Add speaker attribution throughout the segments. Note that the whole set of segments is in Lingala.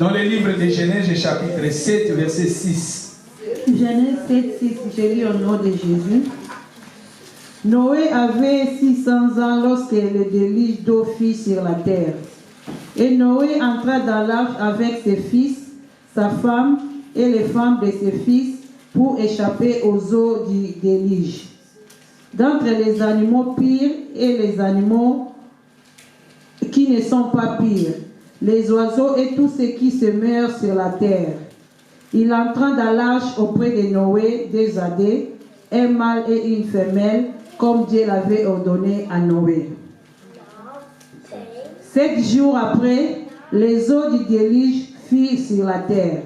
Speaker 1: Dans le livre de Genèse, chapitre 7, verset 6.
Speaker 2: Genèse 7, 6, je lis au nom de Jésus. Noé avait 600 ans lorsque le déluge d'eau fit sur la terre. Et Noé entra dans l'arche avec ses fils, sa femme et les femmes de ses fils pour échapper aux eaux du déluge. D'entre les animaux pires et les animaux qui ne sont pas pires, les oiseaux et tout ce qui se meurt sur la terre. Il entra dans l'arche auprès de Noé, deux adés, un mâle et une femelle, comme Dieu l'avait ordonné à Noé. 7 jours après, les eaux du déluge firent sur la terre.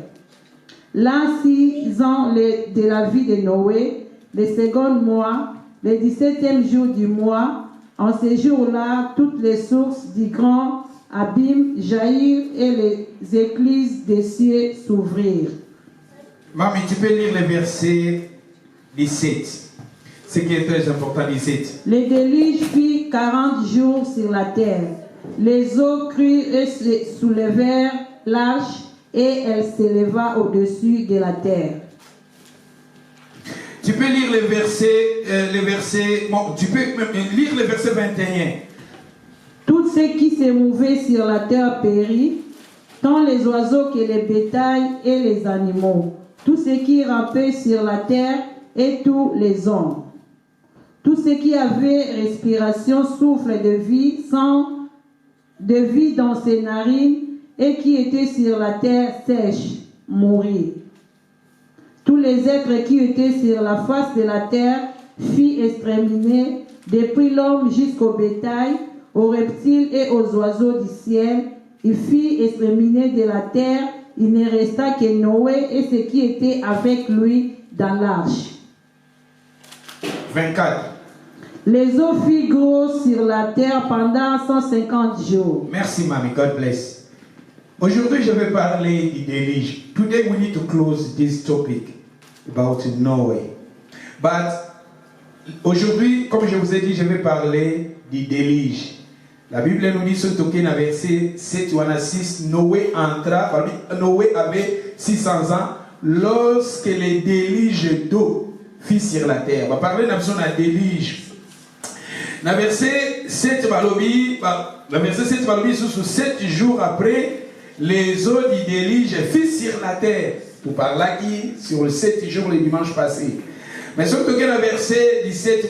Speaker 2: L'an 6 ans de la vie de Noé, le second mois, le 17e jour du mois, en ce jour-là, toutes les sources du grand abîme jaillirent et les écluses des cieux s'ouvrirent.
Speaker 1: Maman, tu peux lire le verset 17. Ce qui est très important, 17.
Speaker 2: Le déluge fit 40 jours sur la terre. Les eaux crurent et se soulevèrent l'arche et elle s'éleva au-dessus de la terre.
Speaker 1: Tu peux lire le verset, bon, tu peux lire le verset 21.
Speaker 2: Tout ce qui se mouvait sur la terre périt, tant les oiseaux que les bétails et les animaux, tout ce qui rampait sur la terre et tous les hommes. Tout ce qui avait respiration, souffle de vie, sang de vie dans ses narines et qui était sur la terre sèche, mourit. Tous les êtres qui étaient sur la face de la terre furent exterminés, depuis l'homme jusqu'au bétail, aux reptiles et aux oiseaux du ciel. Ils furent exterminés de la terre. Il ne resta que Noé et ceux qui étaient avec lui dans l'arche.
Speaker 1: 24.
Speaker 2: Les eaux furent grosses sur la terre pendant 150 jours.
Speaker 1: Merci, Mamie. God bless. Aujourd'hui, je vais parler du déluge. Today, we need to close this topic about Noé. But aujourd'hui, comme je vous ai dit, je vais parler du déluge. La Bible nous dit, sur le verset 7 ou 6, Noé entra, Noé avait 600 ans lorsque le déluge d'eau fit sur la terre. On va parler d'un déluge. Dans le verset 7, sur 7 jours après, les eaux du déluge furent sur la terre. Pour parler qui sur le 7 jours, le dimanche passé. Mais sur le verset 17,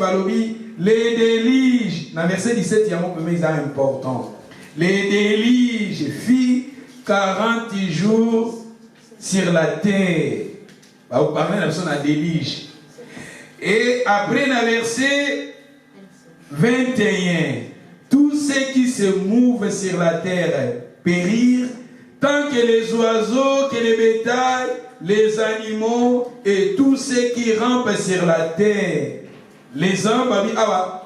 Speaker 1: les déluges, dans le verset 17, il y a un peu important. Les déluges furent 40 jours sur la terre. Vous parlez de déluge. Et après, dans le verset 21, tous ceux qui se mouvent sur la terre périrent, tant que les oiseaux, que les bétails, les animaux et tous ceux qui rampent sur la terre. Les hommes,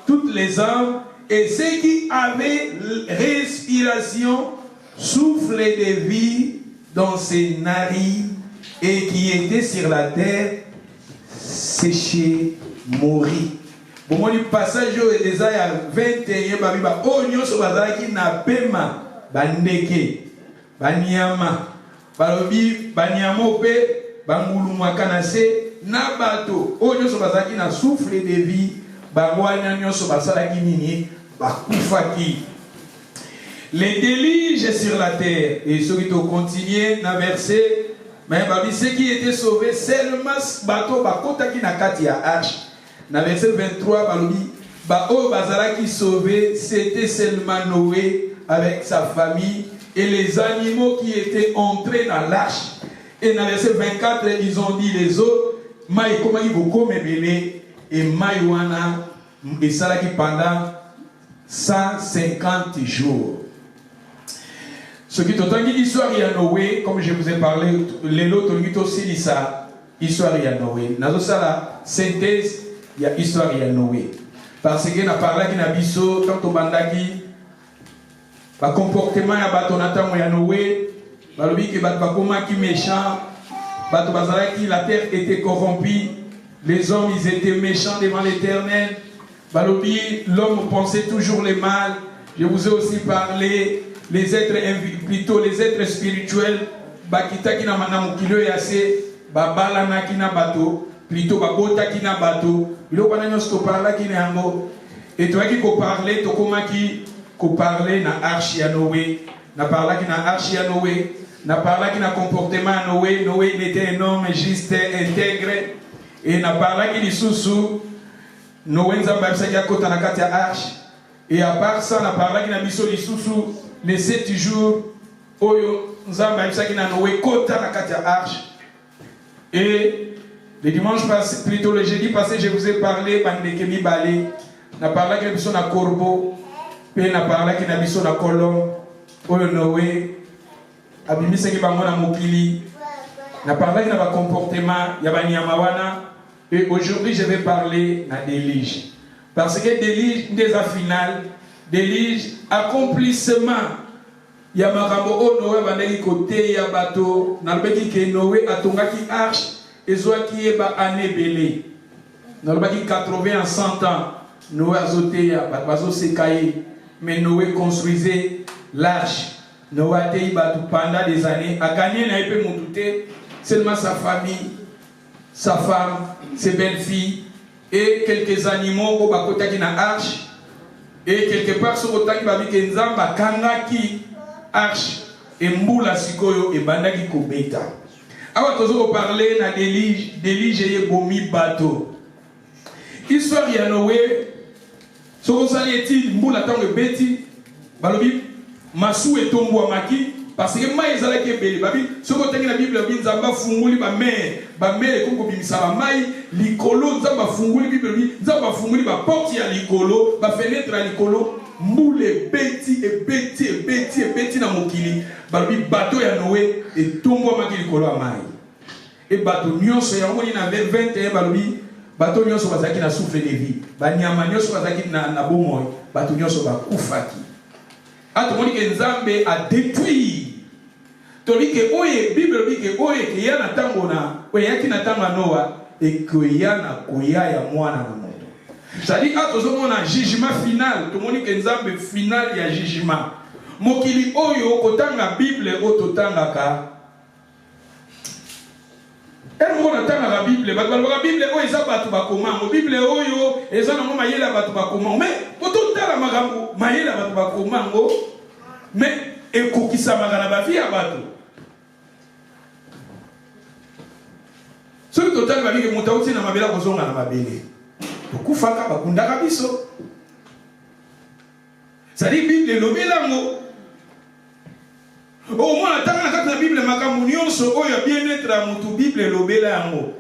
Speaker 1: toutes les âmes et ceux qui avaient respiration, souffle de vie dans ses narines et qui étaient sur la terre, séchés, mourir. Bon, moi, le passage des Isaïe 21, oh, nous sommes qui n'a pas bandeke, banyama, balobi, banyamope, banguluma kanase, nabato, oh, nous sommes qui n'a souffle de vie, bangwana, nous sommes qui nini, bakufaki. Les déluges sur la terre, et ceux qui ont continué dans le verset, mais ceux qui étaient sauvés, seulement bateau, bakota qui n'a katia arche. Dans le verset 23, qui sauvé, c'était seulement Noé avec sa famille et les animaux qui étaient entrés dans l'arche. Et dans le verset 24, ils ont dit les autres, Maï, comment ils vont comme et Maïwana, et ça là qui pendant 150 jours. Ce qui est autant l'histoire de Noé, comme je vous ai parlé, les autres aussi dit ça, histoire de Noé. Dans la synthèse, il y a histoire de Noé. Parce que nous avons parlé de Bisso, quand on a dit le comportement de Noé, qui méchant, la terre était corrompue, les hommes ils étaient méchants devant l'Éternel, l'homme pensait toujours le mal. Je vous ai aussi parlé, les êtres spirituels, bakitaki na mokili yase babalanaki na bato plutôt babotaki na bato biloko wana nyonso toparlaki na yango et toyaki koparle tokomaki koparle na arche ya Noé na parlaki na arche ya Noé na parlaki na comportement ya Noé. Noé il était un homme juste intègre et na parlaki lisusu Noé nzambe abisaki akota na kati ya arche et à part ça na parlaki na biso lisusu les 7 jours oyo nzambe abisaki na Noé kota na kati ya arche. Et le dimanche passé, plutôt le jeudi passé, je vous ai parlé bandeke mibale na parlaki na biso na corbeau pe na parlaki na biso na colombe oyo Noé abimisaki bango na mokili na parlaki na ba comportement ya banyama wana. Et aujourd'hui je vais parler na déluge parce que déluge des finales déluge accomplissement ya makambo o Noé bandaki côté ya bato na lobeki ke Noé atongaki arche ezwaki eba année belé na lobaki 80 à 100 ans Noé azoteya bato bazosekaye mais Noé construisait l'arche. Noé a été pendant des années a gagné na epé moutouté seulement sa famille, sa femme, ses belles-filles et quelques animaux au bakotaki na arche. Et quelque part sur otaki babiki nzamba kangaki arche et mboula sikoyo et bandaki kobeta. Awa tozo parler na déluge ye bomi bateau. Histoire ya Noé soko sali eti mboula tango beti balobi masu etombo maki parce que mai ezalaki ebele babi soko tangi na Bible bi nzamba funguli ba mer kongo bimisa ba mai likolo nzamba funguli Bible bi nzamba funguli ba porte ya likolo ba fenêtre ya likolo mbule beti na mokili balobi bateau ya Noé etombo maki likolo ya mai et bateau nyonso yango ni na 21 balobi bateau nyonso bazaki na souffle de vie banyama nyonso bazaki na bomoi bateau nyonso bakufaki. Atomoni ke nzambe a détruit tolike oye Bible bike oye ke yana tango na oye yaki na tango Noa et que yana koya ya mwana na moto. C'est-à-dire atozomona jugement final tomoni ke nzambe final ya jugement mokili oyo kotanga Bible ototanga ka elmo na tanga la Bible la Bible oyo eza bato bakoma mo Bible oyo eza na ngoma yela bato bakoma mais ototala magambo mayela bato bakoma ngo mais ekokisa magana ba via bato soki totali babike moto auti na mabela kozonga na mabele tokufaka bakundaka biso. C'est-à-dire Bible elobelango au moins tanga na kati na Bible makambo nyonso oyo bien-être ya motu Bible elobela yango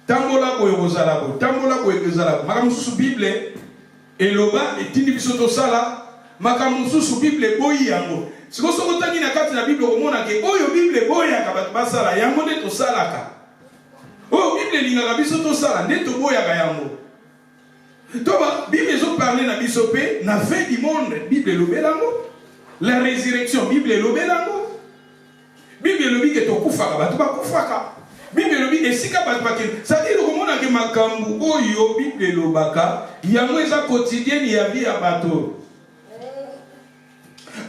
Speaker 1: tambola boyo kozala bo tambola boyo kozala makambo susu Bible eloba etindi biso tosala makambo susu Bible boyi yango siko soko tangi na kati na Bible omona ke oyo Bible boyaka bato basala yango nde tosalaka oyo Bible lingaka biso tosala nde toboyaka yango toba Bible ezo parler na biso pe na fin du monde Bible elobela yango la résurrection Bible elobelango Bible elobi ke tokufaka bato bakufaka Bible elobi esika bato bakende c'est-à-dire komona ke makambo oyo Bible elobaka yango eza quotidien ya vie ya bato.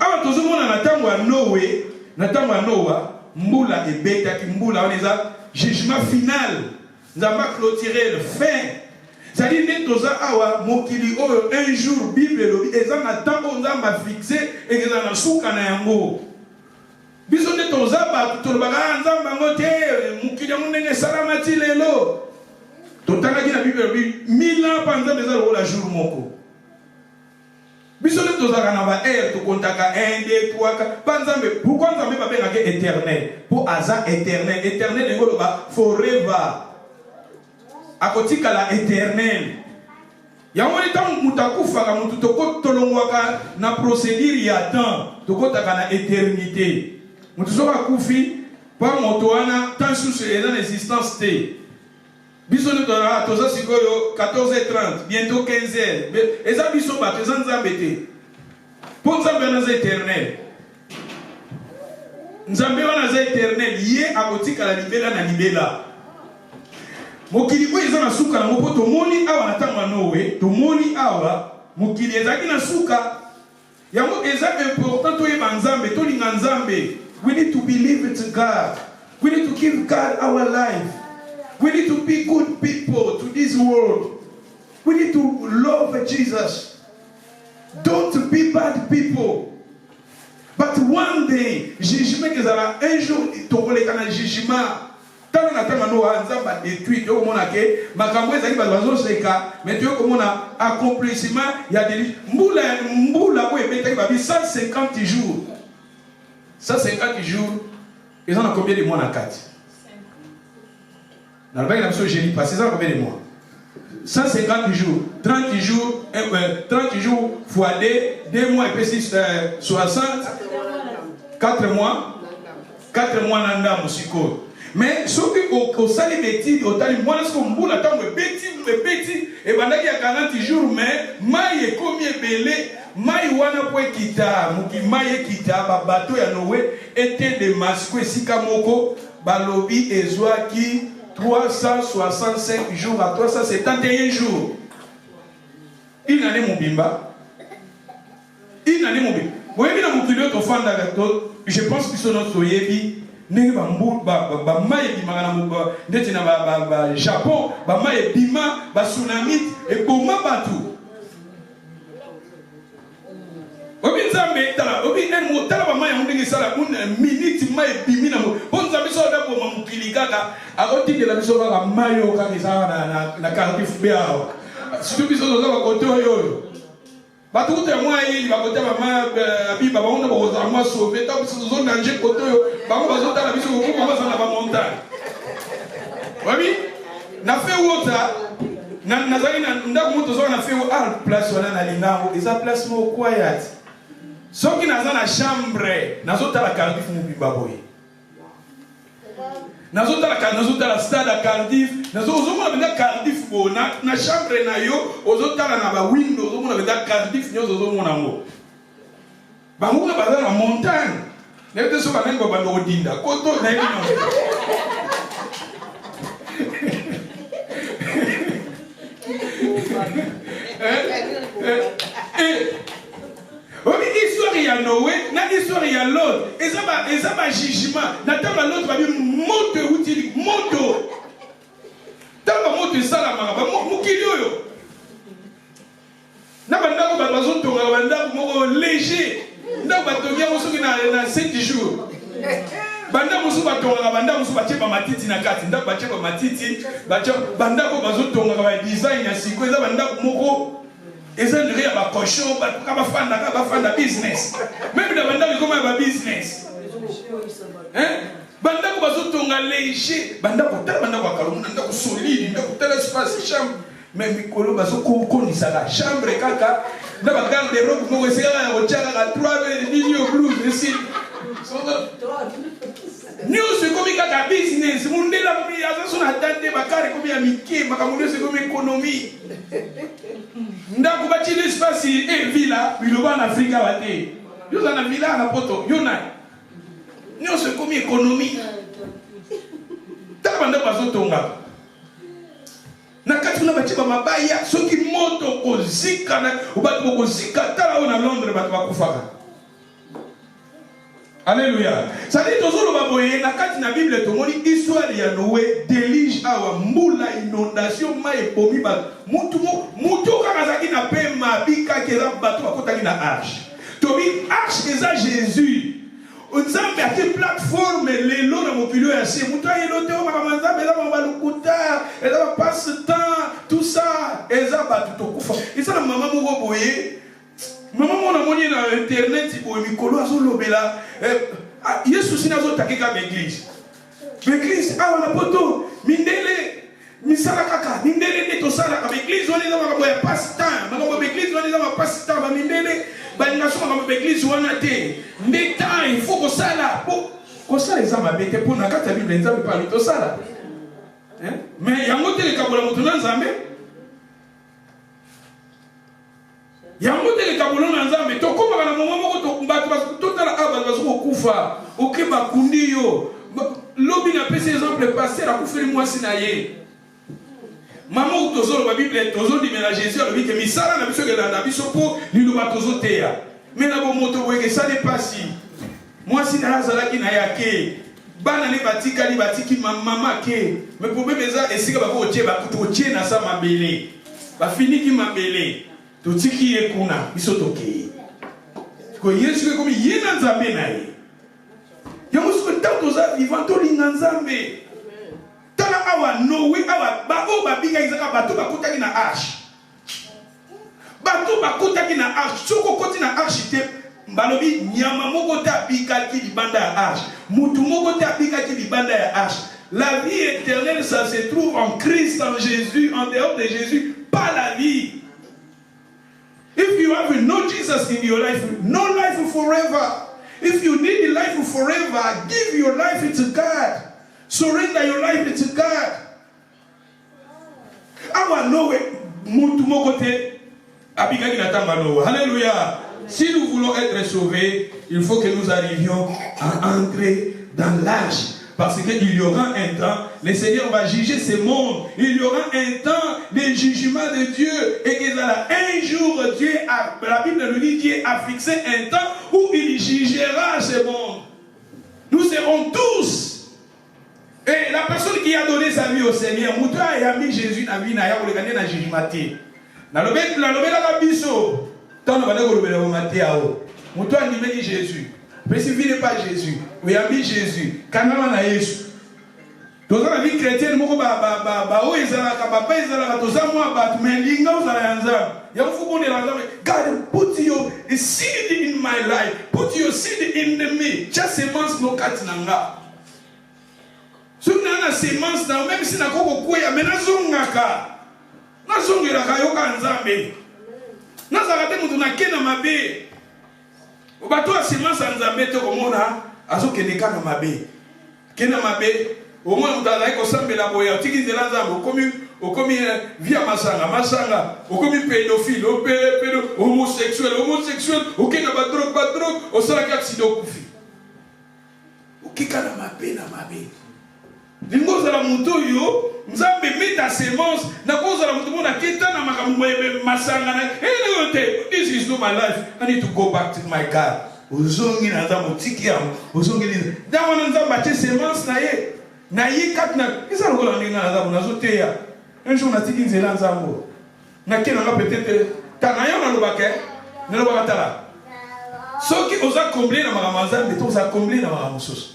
Speaker 1: Awa tozomona na tango ya Noé na tango ya Noa mbula ebetaki mbula wana eza jugement final nzamba clôturer le fin. C'est-à-dire que nous avons un jour Bible elobi eza na tango nzamba fixé et eza na suka na yango biso nde tozaba tolobaka nzamba ngote mukili yango ndenge salamati lelo totangaki na Bible elobi 1000 ans panza eza lokola jour moko biso nde tozalaka na ba ère tokontaka 1 2 3 4 panzambe pourquoi nzambe babengaka éternel po aza éternel éternel ngo loba forever akotika la éternel yango ni tango mutakufaka mutu tolongwaka na procédure ya temps tokotaka na éternité mutu soka kufi pa moto wana tant sous eza existence te biso ne toza sikoyo 14h30 bientôt 15h eza biso bato eza nzambe te po nzambe wana za éternel nzambe wana za éternel ye akotika la libela na libela mokili oyo eza na suka nango mpo tomoni awa na ntango ya Noe tomoni awa mokili ezalaki na suka yango eza important toyeba nzambe tolinga nzambe We need to believe in God. We need to give God our life. We need to be good people to this world. We need to love Jesus. Don't be bad people. But one day, jugement que ça va un jour, tu les canaux jugement. Tant na tant no anza ba détruit to mona ke makambo ezali ba bazo seka mais tu ko mona accomplissement ya des mbula ko ebeta ba 150 jours. 150 jours. Ils en ont combien de mois na 4? Dans le bail la génie passé ça combien de mois? 150 jours, 30 jours, 30 jours fois 2 mois et puis 60, 4 mois, 4 mois nanda musiko. Mais ce qui au sali bêtis, au tali moi ce qu'on boule attend me bêtis et bandaki à 40 jours mais maille combien belé maille wana po kita muki maille kita ba bateau ya Noé était de masque sikamoko balobi ezwa ki 365 jours à 371 jours. Il n'en est mon bimba. Il n'en est mon bimba. Vous voyez, je pense que c'est notre soyebi. Nenge bambu ba maye bimanga na ndeti na ba Japon ba maye bima ba tsunami et boma batu. Obi nzambe tala obi en mo tala ba maye ndenge sala une minute maye bimina mo bon nzambe so da boma mukili kaka akoti de la biso ba mayo ka kisana na Cardiff bia. Si tu biso zo ba koto yo. Batu te moi il va côté maman abi baba on ba za moi sauver ta biso zo danger koto yo ba ko bazo ta la biso ko ko bazo na ba montagne. Oui na fait wota na zali na ndako moto zo na fait al place wana na linango eza place mo quiet. Soki naza na chambre nazo ta la Cardiff mu biba boy. Nazo ta la stade à Cardiff nazo ozomona benda Cardiff bo na chambre na yo ozotala na ba window ozomona benda Cardiff nyo ozomona ngo bango na baza na montagne ne te so banengo bando odinda koto na yino histoire ya Noé, na histoire ya l'autre. Et ça va jugement. Natama l'autre va dire moto utili moto. Tamba moto sala manga mukilio yo. Na banda ko bazo tonga banda ko léger. Nda batonga mosuki na 7 jours. Banda musu batonga banda musu bacheba matiti na kati. Nda bacheba matiti, banda ko bazo tonga ba design ya siko eza banda moko. Ils ont dit à ma cochon, à business. Même dans le comment va business. Hein? Banda ko bazotonga léger, banda ko tala banda ko kalomuna ndako solide, ndako tala espace chambre. Mais mikolo bazoko konisa la chambre kaka, na ba garde robe mo esera ya ochaka ka 3 video blues ici. Nous c'est comme kaka business, mundela mbi azaso na tante bakare comme ya mike, makamundo c'est comme économie. Ndako bati l'espace et villa biloba en Afrique bate yo za na villa na poto yo na nyo se comme économie tabanda bazotonga na kati na bati ba mabaya soki moto kozika na ubatu kozika tala na Londres batu bakufaka. Alléluia. Ça dit toujours baboye na kati na Bible to moni histoire ya Noé délige awa mbula inondation mai bomi ba mutu kaka zaki na pe mabika kera bato bakotaki na arche. Tobi arche eza Jésus. Nzambe ati plateforme lelo na mokilo ya se mutu ayelo te o makamanzambe eza mabalukuta eza ba passe temps tout ça eza bato tokufa. Eza na mama moko boye. Maman mon amoni na internet boye mikolo azolobela Yesu sinazo takika l'église. L'église a na poto mindele misala kaka mindele neto sala ka l'église wana za makambo ya passe temps makambo l'église wana za ma passe temps ba mindele ba ngashoma makambo l'église wana te ndeta il faut ko sala ko sala za mabete pour na kata Bible nzambe pa to sala mais yango te le kabola mutu na nzambe yango te le kabola na nzambe to koma na momo moko to mbatu to tala aba bazoko kufa oke bakundi yo lobi na pese exemple passer a kufeli mwasi na ye maman tozolo ba Bible tozolo di mena Jésus a dit que misala na biso ke na biso po liloba tozoteya mais na bo moto weke ça n'est pas si Moi, si nazalaki na yake, bana ne batiki maman ke. Mais problème est ça, et si bako otie bakutu na sa mabele. Ba fini ki mabele. To tiki e kuna, biso toke. Ko Yesu ko mi yena nzambe na ye. Ya musu tanto za vivant to linga nzambe. Tala awa Noé awa ba o ba binga izaka bato bakutaki na arche. Bato bakutaki na arche, soko koti na arche te. Balobi nyama moko ta bikaki libanda ya arche. Mutu moko ta bikaki libanda ya arche. La vie éternelle, ça se trouve en Christ, en Jésus. En dehors de Jésus, pas la vie. If you have no Jesus in your life, no life forever. If you need life forever, give your life to God. Surrender your life to God. Awa Noé, mutu moko te abikaki na tamba Noé. Alléluia. Si nous voulons être sauvés, il faut que nous arrivions à entrer dans l'âge. Parce qu'il y aura un temps, le Seigneur va juger ce monde. Il y aura un temps de jugement de Dieu. Et que là, un jour, Dieu la Bible nous dit, Dieu a fixé un temps où il jugera ce monde. Nous serons tous. Et la personne qui a donné sa vie au Seigneur, Moutoua a mis Jésus dans la vie, pour le gagner dans le jugement. Dans le biso. Tant on va dire que Moutoua a mis Jésus. Mais si vous n'êtes pas Jésus, vous avez mis Jésus. Quand on a Jésus. Dans la vie chrétienne, vous avez God, put your seed in my life. Put your seed in me. Just semence no katinanga. Si vous avez une semence, même si vous avez une semence, vous avez une semence. Obato a semence nzambe te komona azokende kana mabe. Kena mabe, au moins mutala ko sambela boya tiki nzela nzambe okomi via masanga, okomi pédophile, homosexuel, okena ba drogue, osala ka accident okufi. Okikana mabe na mabe. Lingoza la muto yo, nzambe meta semence, na koza la muto mona keta na makambo masanga na. This is not my life. I need to go back to my God. Uzongi na nzambo tiki yam, uzongi ni. Dawa na nzambo ache semence na ye kat na. Isa lokola ninga na nzambo nazoteya. Un jour na tiki nzela nzambo. Na kena nga peut-être kana yo na lobake, na lobaka tala. Soki oza combler na makambo nzambe, to oza combler na makambo mosusu.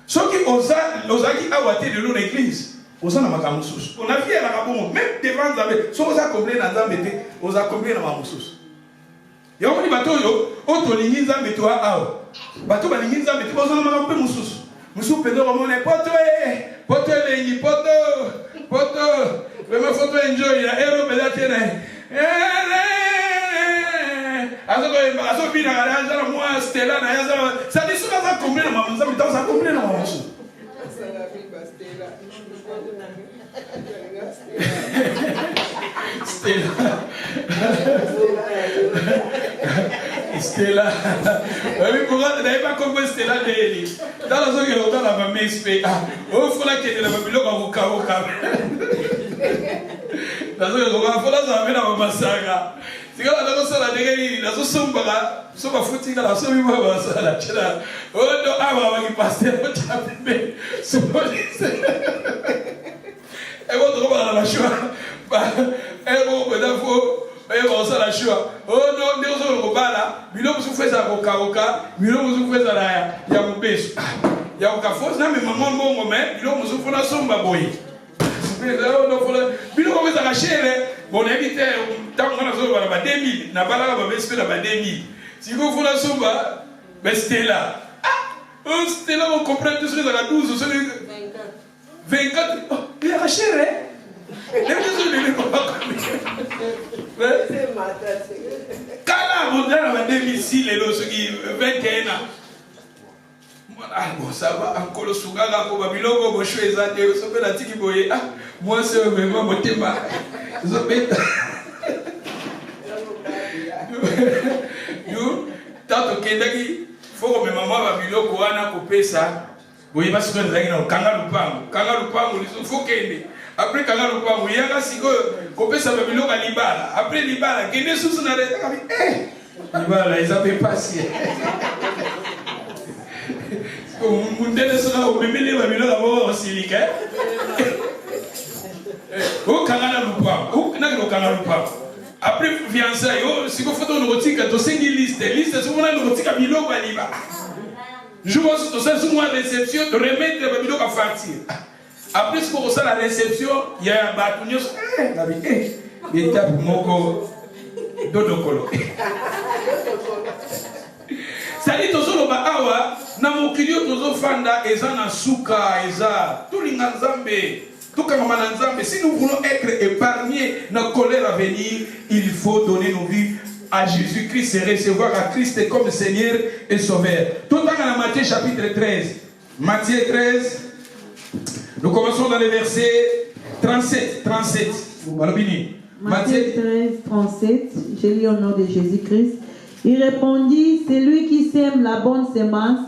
Speaker 1: Soki ozaki awate de l'eau l'église, oza na makambo mosusu. On a vu la kabongo même devant nzambe, so oza combler na nzambe te, oza combler na makambo mosusu. Yo moni bato yo, oto lingi nzambe to awa. Bato ba lingi nzambe te oza na makambo pe mosusu. Musu pedo ko mona poto lengi poto. Vraiment photo enjoy na ero peda tena. Azo bina gara jana moi Stella na yaza ça dit souvent ça combler na maman ça mais dans ça combler na maman Stella oui pourquoi tu n'avais pas compris Stella d'Eli dans la zone où on a ma MSP oh faut la que la babilo ka voka dans la zone où on a faut la zone na maman saga. Si on a la dégâts, la sombre, sombre foutu dans la sombre, la chela. Oh non, ah, qui passe, on t'appelle. C'est bon. Et on trouve la choix. Et on peut d'abord, et on s'en la choix. Oh non, nous sommes au bas là. Bilo vous faites ça au kaoka, bilo vous faites ça là. Il y a un bêche. Il y a un café, non mais maman bon moment, bilo vous faites la sombre boy. Bilo vous faites la chèvre. Bon, éviter, tant qu'on a besoin de 2000, n'a pas la baisse de 2000. Si vous voulez la somba, ben c'était là. Ah, c'était là, on comprend tout ce que ça a 12, 24. Oh, il a racheté, hein? Quand on a 2006, les lots, qui 21 ans. Ah bon, ça va, encore le sougala pour Babylone, bon, je suis exaté, je suis la tiki boye. Ah, moi, c'est vraiment mon thème. Je suis tant que Kendaki, faut que maman Babylone, Koana, couper ça. Vous voyez, parce que nous avons Kangalupang, il faut qu'il après Kangalupang, il y a un sigo, couper ça Babylone à Libala. Après Libala, qui est sous son arrêt, Libala, ils avaient passé. Mundele sera au bébé babilo d'abord silique. Au canal lupa, au canal lupa. Après fiançailles, si vous faites une rotique, tu sais une liste c'est souvent une rotique à bilo baliba. Je vois sur ça souvent réception de remettre le babilo à partir. Après ce qu'on reçoit la réception, il y a un bâtonnier. Il tape moko dodokolo. Ça dit toujours ba awa na mokilio tozo fanda eza na suka eza tulinga nzambe tukanga na nzambe. Si nous voulons être épargnés na colère à venir, il faut donner nos vies à Jésus-Christ et recevoir à Christ comme Seigneur et Sauveur. Tout dans Matthieu chapitre 13. Matthieu 13. Nous commençons dans le verset 37.
Speaker 2: Matthieu 13, 37. Je lis au nom de Jésus-Christ. Il répondit, celui qui sème la bonne semence,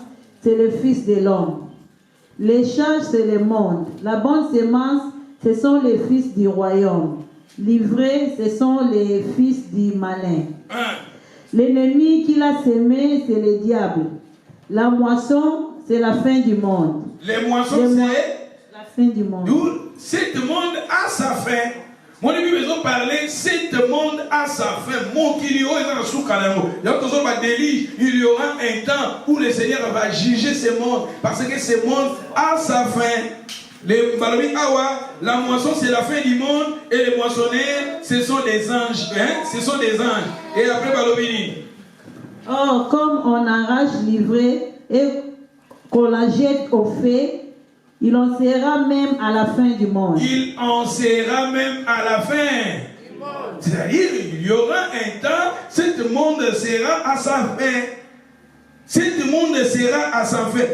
Speaker 2: c'est le Fils de l'homme. Les charges, c'est le monde. La bonne semence, ce sont les fils du royaume. L'ivrée, ce sont les fils du malin. L'ennemi qui l'a semé, c'est le diable. La moisson, c'est la fin du monde.
Speaker 1: Les moissons, c'est
Speaker 2: la fin du monde.
Speaker 1: Cet monde a sa fin. Mon ami, ils ont parlé, cet monde a sa fin. Mon Kilio est dans le sous-canamo. Il y aura un temps où le Seigneur va juger ce monde. Parce que ce monde a sa fin. Les Balobi Awa, la moisson c'est la fin du monde. Et les moissonneurs, ce sont des anges. Ce sont des anges. Et après Balobi.
Speaker 2: Or, comme on arrache l'ivrée et qu'on la jette au feu, il en sera même à la fin du monde. Il en sera même à la fin.
Speaker 1: C'est-à-dire, il y aura un temps, ce monde sera à sa fin. Ce monde sera à sa fin.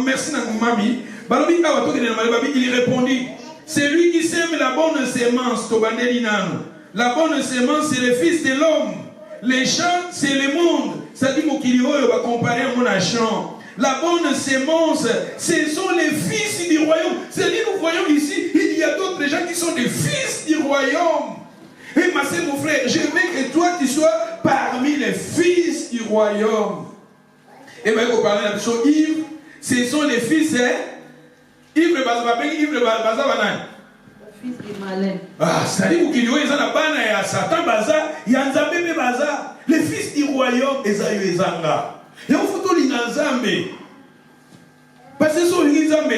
Speaker 1: Merci, Mamie. Il répondit, c'est lui qui sème la bonne sémence. La bonne sémence, c'est le Fils de l'homme. Les champs, c'est le monde. Ça dit, mon Kilio, va comparer à mon champ. La bonne sémence, ce sont les fils du royaume. C'est-à-dire, nous voyons ici, il y a d'autres gens qui sont des fils du royaume. Et ma sœur, mon frère, je veux que toi, tu sois parmi les fils du royaume. Et bien, vous parlez de la chose Yves, ce sont les fils, Yves le Bazababeng, Yves le Bazabanan.
Speaker 2: Le fils du malin.
Speaker 1: Ah, c'est-à-dire, vous qui avez la banne à Satan Baza, il y a un Zabébé Baza. Les fils du royaume, Esaïe et Zanga. Et on faut tout l'inazambe. Parce que si on l'inazambe,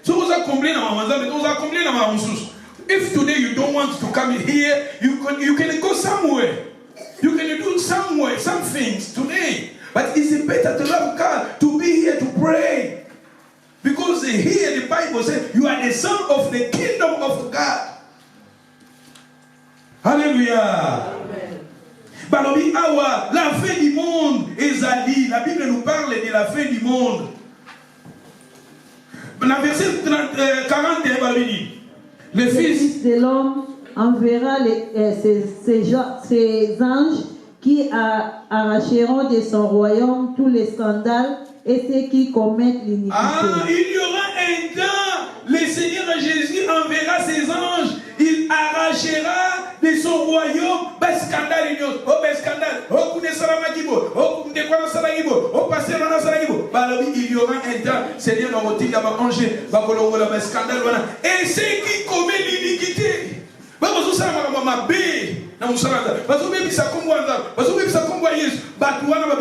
Speaker 1: si on a comblé dans ma mazambe, on a comblé dans ma ressource. If today you don't want to come in here, you can go somewhere. You can do somewhere, some things today. But it's better to love God, to be here to pray. Because here the Bible says, you are the son of the kingdom of God. Hallelujah. Balobi Awa, la fin du monde, Ezali, la Bible nous parle de la fin du monde. Dans le verset 41, Balobi dit, le Fils
Speaker 2: de l'homme enverra ses anges qui arracheront de son royaume tous les scandales et ceux qui commettent l'iniquité.
Speaker 1: Ah, il y aura un temps, le Seigneur Jésus enverra ses anges, il arrachera de son royaume, scandale, il y aura un temps, Seigneur, et ceux qui commettent l'iniquité.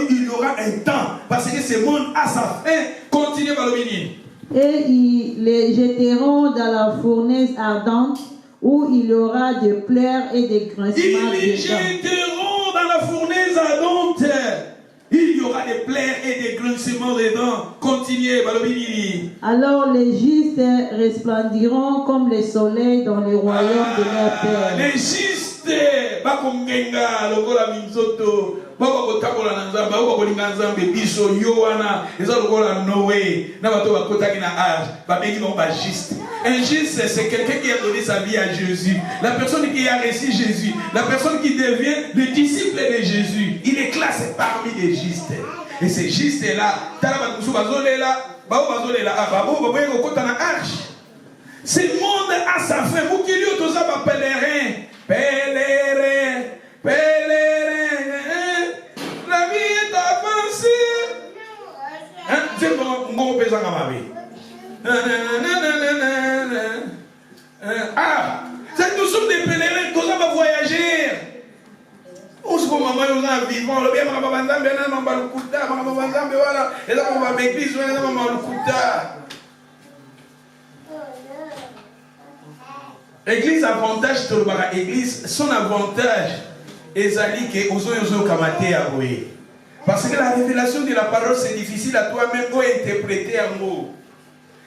Speaker 1: Il y aura un temps, parce que ce monde a sa fin. Continuez par le béni.
Speaker 2: Et ils les jetteront dans la fournaise ardente, où il y aura des pleurs et des grincements de dents.
Speaker 1: Ils les jetteront dans la fournaise ardente. Il y aura des pleurs et des grincements de dents. Continuez, Balobini.
Speaker 2: Alors les justes resplendiront comme le soleil dans le royaume de leur Père.
Speaker 1: Les justes, bakongenga lokola minzoto, bakotakola na nzamba, bakolinga nzambe biso yoana, eza lokola Noé, na bato bakotaki na âge, babengi bango ba juste. Un juste, c'est quelqu'un qui a donné sa vie à Jésus. La personne qui a reçu Jésus. La personne qui devient le disciple de Jésus. Il est classé parmi les justes. Et ces justes-là, ce monde a sa fin. Vous qui lui tous ça pèlerin. Pèlerin. Pèlerin. La vie est avancée. Hein? Nzambe vivant, le bien Maman Nzambe, Maman Lukuta, Maman Nzambe, voilà, et là, on va l'église, Maman Lukuta. Église avantage, église, son avantage, ezali que ozo kamate aboye. Parce que la révélation de la parole, c'est difficile à toi-même pour interpréter un mot.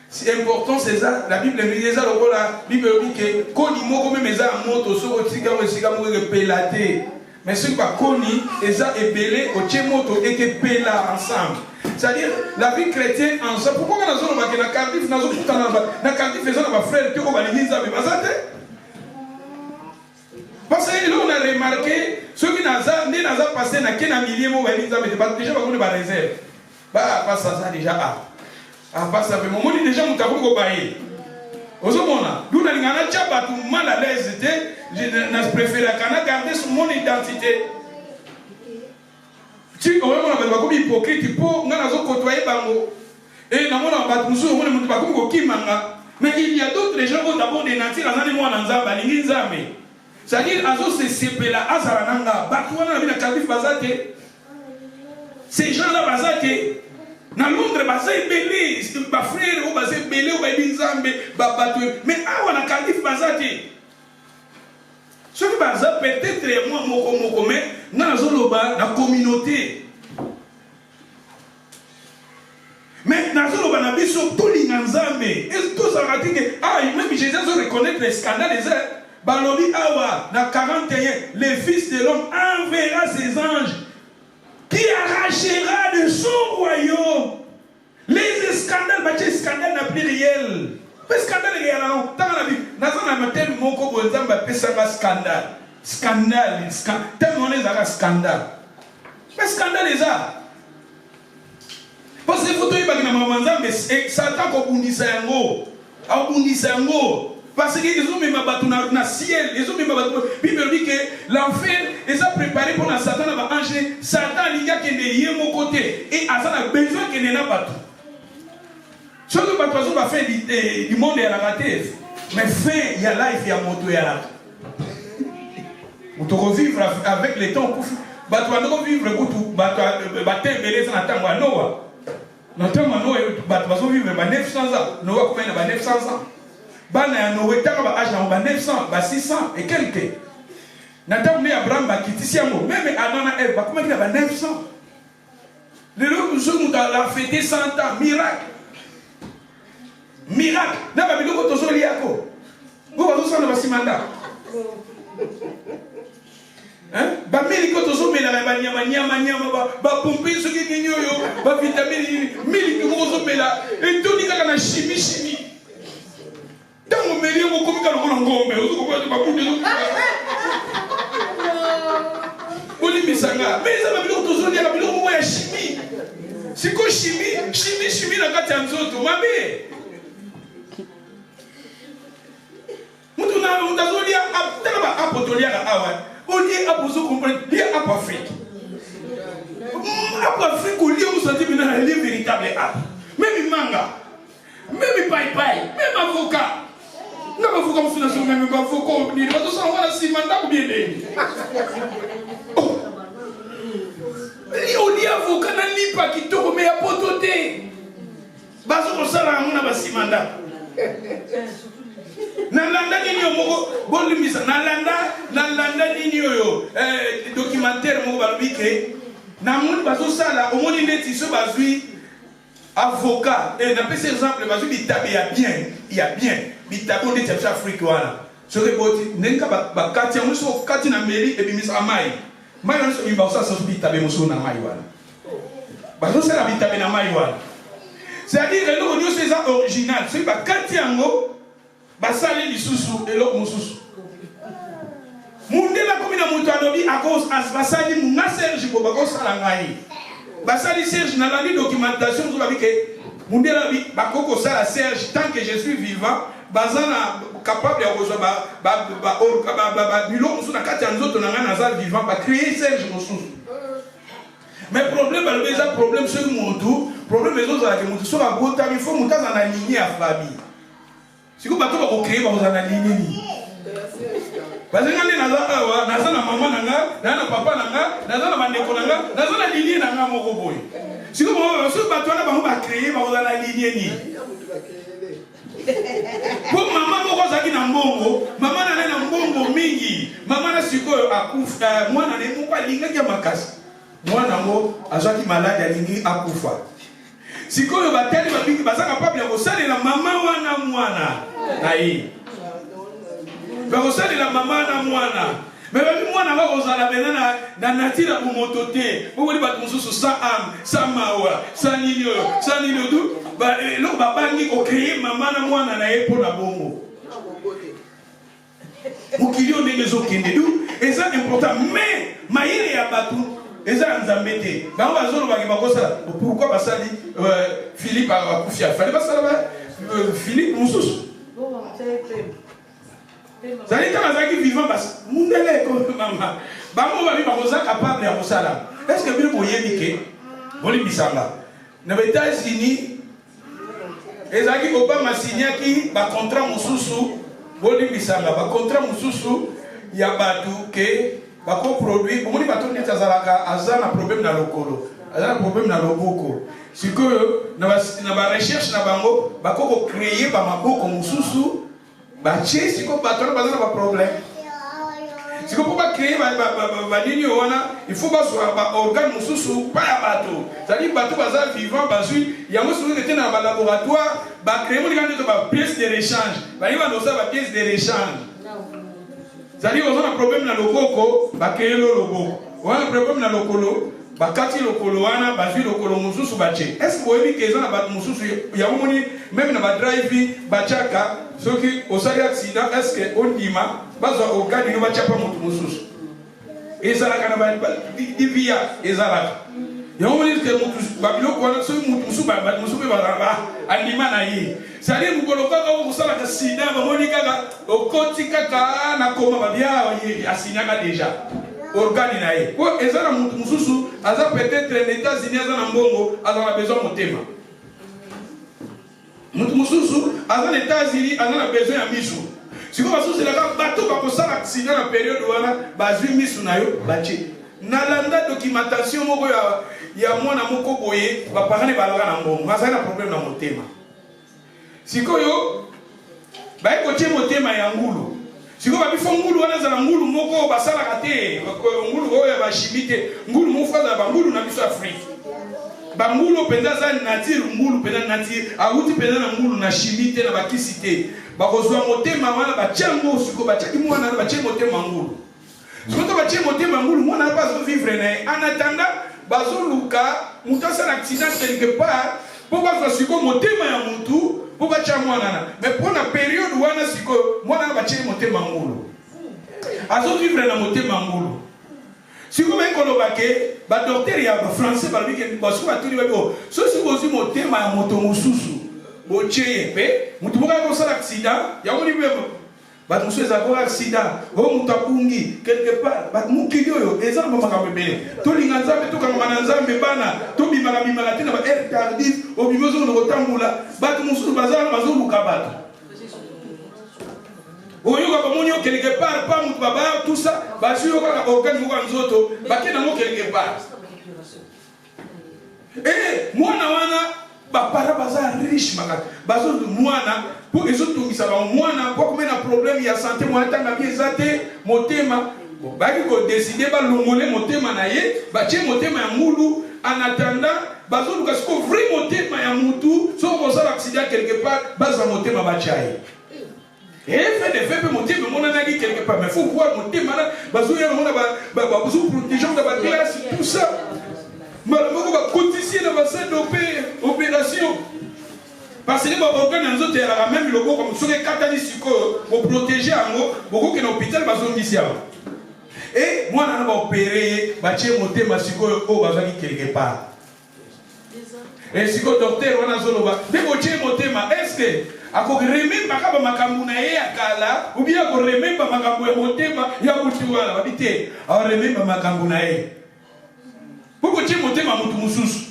Speaker 1: C'est important, c'est ça. La Bible dit ça, la Bible dit que koni moko même eza moto so otika mo esika mo pelate. Mais ce qui va koni eza ebele otie moto et que pela ensemble. C'est-à-dire la vie chrétienne ensemble. Pourquoi on a besoin de na cardif na zo kutana na cardif faisant na frère te ko ba lingiza me bazate? Parce que là on a remarqué ceux qui n'a pas passé na kena milieu mo ba lingiza me déjà ba ko ba réserve. Bah pas ça déjà ah pas ça mais mon dit déjà mon tabou ko bailler. Ozomona, nous n'allons pas tout mal à l'aise, je préfère garder mon identité. Tu on va comme hypocrite pour nous côtoyer bango. Et nous on va toujours on va comme kimanga. Mais il y a d'autres gens qui ont d'abord des nantis dans les mois nzamba linginzame. C'est-à-dire azo se sepela azarananga batwana na kalif bazate. Ces gens-là bazate. Dans Londres, c'est belé, c'est ma frère, c'est belé, mais ah, on a calif bazati. Ce qui va peut-être moi, mais dans la communauté. Mais dans la biso, tout l'inganzambe, et tout ça va dire que, ah, même Jésus reconnaître les scandales, Balobi Awa, dans 41, le Fils de l'homme enverra ses anges qui arrachera de son royaume les scandales, les scandales n'a plus réel. Les scandales réel, dans la vie, dans un tel mot qu'on vous a scandale. Scandale, tellement les a scandale. Mais scandale les a. Parce que vous avez dit que mais Satan a bundisa yango. A bundisa yango. Parce qu'ils ont mis ma bateau dans le ciel, ils ont mis ma bateau. La Bible dit que l'enfer les a préparés pour la Satan va manger. Satan il y a qui est de mon côté et Satan a besoin qu'il n'ait pas tout. Ce que bateau va faire du monde est à la raté. Mais fin il y a life, il y a moto, il y a là. Vous devez vivre avec le temps. Bateau va vivre tout. Bateau va beleza na tango à Noah. Na tango à Noah, bateau va vivre 900 ans. Noah combien de 900 ans? Bana ya Noé taka ba âge na 900 ba 600 et quelques. Na tamu ne Abraham ba kitisi yango même Adam na Ève ba comment il ba 900. Le jour où la fêté 100 ans miracle. Miracle. Na ba biloko tozo liako. Go ba zo na ba simanda. Hein? Ba miliko tozo mela ba nyama ba pomper ce qui est nyoyo ba vitamine miliko tozo mela et tout ni kaka na chimie. Dans mon milieu, on comme quand on ngombe, on se comprend pas pour des autres. Oli misanga, mais ça va bien toujours dire la bien au moins chimie. C'est quoi chimie na kati ya nzoto, mabe. Mutu na ndazolia tanga apotolia ka awa. Oli apozo comprendre, li apo Afrique. Apo Afrique oli on senti bien na li véritable app. Même manga, même pai, même avocat. Non, mais vous comme ça, même pas faut qu'on dise. Parce que ça, on va si mandat ou bien des. Oh. On dit avocat n'a ni pas qui te remet à pototer. Parce que ça, là, on a pas si mandat. Nalanda nini yo moko bon limisa nalanda nini yo documentaire moko balobike na moni bazo sala au moni neti so bazui avocat et d'après ces exemples bazui bitabe il y a bien bitabo de tchapcha Afrique wala so que boti nenka ba kati on so kati na mairie et bimisa mai on so bimba ça so bitabe muso na mai wala bazo sala bitabe na mai wala c'est-à-dire que nous on c'est ça original c'est ba kati yango basali lisusu eloko mususu mundela komi na mutu alobi akos basali munga Serge ko bakosala ngai basali Serge na la documentation zo babike mundela bi bakoko sala Serge tant que je suis vivant bazana capable ya kozo ba biloko mususu na kati ya nzoto na nga nazali vivant ba créer Serge mususu mais problème balobi eza problème sur mutu problème ezozala ke mutu so abota il faut mutaza na ligne ya famille. Si vous battez au créer, vous en allez. Parce que quand on a na maman na papa na bandeko na lignée na moko boy. Si comme ce bateau là ba créer ba na lignée ni. Pour maman moko zaki na mbongo, maman na mbongo mingi, maman na sikoyo akufa, mwana ne moko alinga kia makasi. Mwana ngo azaki malade alingi akufa. Sikoyo bateli babiki bazaka capable ya kosalela mama wana mwana. Ai. Ba kosalela mama na mwana. Mais même moi n'a pas osé la nature pour monter. Vous voulez pas que sans âme, sans mawa, sans nino tout. Bah l'homme va pas ni créer maman na moi na pour la bongo. Vous qui ont des maisons qui ne douent, et ça important. Mais maïre ya batu, et ça nous embêter. Bah on va zone va qui ça. Pourquoi pas ça dit Philippe a confié. Fallait pas ça là. Philippe Moussous. Ça dit quand on vivant parce que nous comme maman. Bah on va vivre comme ça capable de faire ça. Est-ce que vous voyez que on est bisala. Dans les États-Unis, ezaki Obama signé qui ba contrat mususu, boli bisala ba contrat mususu ya batu ke ba ko produit, bon ni bato neta zalaka azana problème na lokolo. Azana problème na loboko. Si que na ba recherche na bango ba ko créer ba maboko mususu. Baché, si vous battez, pas de problème. Si vous pouvez créer il faut pas un organe sous pas un bateau. C'est-à-dire bateau bazar vivant, il y a un qui était dans le laboratoire, créer une pièce de rechange. Il va nous avoir pièce de rechange. C'est-à-dire on a un problème dans le coco, créer le logo. On a un problème dans le colo. Bakati lokolo wana bazui lokolo mususu bache. Est-ce que vous voyez que ça na mususu ya moni même na ba drive bachaka ceux qui au sali accident est-ce que on dima bazo organe no bacha pa mutu mususu. Et ça la kana ba divia ezala. Ya moni que mutu babilo ko so mutu mususu ba mususu ba andima na yi. Sali mukoloka ko kusala ka sida ba moni kaka okoti kaka na koma ba bia asinyaka déjà. Organe na ye. Ko ezana mutu mususu aza peut-être les États-Unis azana mbongo azana besoin motema. Mutu mususu azana les États-Unis azana besoin ya misu. Siko basusu la bato ba kosala accident na période wana bazwi misu na yo bache. Na landa documentation moko ya mwana moko boye ba parane balaka na mbongo. Azana problème na motema. Siko yo ba ko tie motema ya ngulu. Si vous avez fait un ngulu, vous avez ngulu moko basala kate, ngulu oya bashimite, ngulu mufaza bangulu na biso Afrique. Bangulu penda za nature ngulu penda nature, awuti penda na ngulu na shimite na bakisite. Bakozwa motema wana bachango siko bachaki mwana na bache motema ngulu. Siko bache motema ngulu mwana pas vivre na en attendant bazoluka mutasa na accident quelque part, pour bazwa siko motema ya mutu. Pourquoi tu as moi mais pour la période où on a si que moi on a bâti monter mangolo. Azo vivre na monter mangolo. Si vous voulez qu'on le baque, bah docteur y a français par lui qui parce que tout le monde. Ce si vous aussi monter ma moto mususu. Boche pe, mutu boka ko sala accident, ya woni be ba musu ezako accident, o mutapungi quelque part, ba mukilio yo ezana ba makambe bele. To linga nzambe to kanga na nzambe bana, to bimaka bimaka tina ba air tardif, o bimozo no kotambula, ba musu bazala bazoluka bato. Oyo ka moni yo quelque part pas mutu baba tout ça, ba suyo ka organe ko nzoto, ba kena mo quelque part. Mwana wana ba para bazar riche makati. Bazo mwana pour les autres qui savent mwana pour combien de problèmes il y a santé moi tanga bien zate motema ba ki décider ba longole motema na ye ba tie motema ya mulu en attendant bazo luka ko vrai motema ya mutu so ko ça accident quelque part baza motema ba chai et fait des faits motema mona na ki quelque part mais faut voir motema na bazo ya mona ba bazo protéger de ba classe tout ça malgré ba cotiser dans ba salle d'opération. Parce que les organes nous ont même le logo comme sur les catalystes pour protéger un mot, beaucoup qui est l'hôpital, ils et moi, on a opéré, bâtir mon thème, au bazar quelque part. Et si le docteur, on a zoloba, mais mon thème, est-ce que, à quoi remet ma makamounae à Kala, ou bien à quoi remet ma makamounae, mon thème, il y a beaucoup de choses à l'habiter, à remet ma makamounae. Pourquoi tu mon thème à Moutoumousous?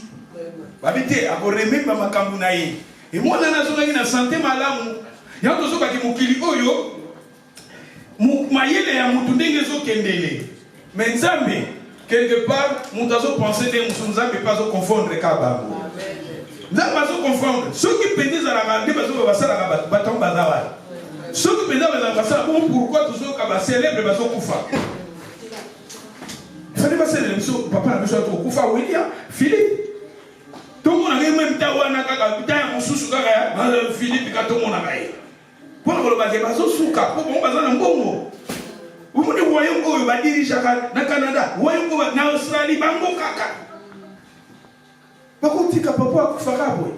Speaker 1: Habiter, à quoi remet ma makamounae. Et moi, dans la santé malamu, il y a toujours qui mokili oyo. mayele ya mutu ndenge ezokendele. Mais nzambe quelque part mutu azopense ndenge mosusu nzambe mpe azoconfondre ka bango. Nzambe azoconfondre soki mpenza ezalaka nde basalaka bato batongo baza wana. Soki mpenza bazalaka basala bongo pourquoi tozoyoka bacélèbre bazokufa. Fallait pas célébrer papa na biso azokufa William Philippe. Tomona ngai même tawana kaka bitaya mosusu kaka Philippe katomona ngai. Pour le baguette, bazosuka pour bon bazana mbongo. Vous me voyez où va diriger na Canada, voyez où na Australie bango kaka. Bako tika papa akufaka boy.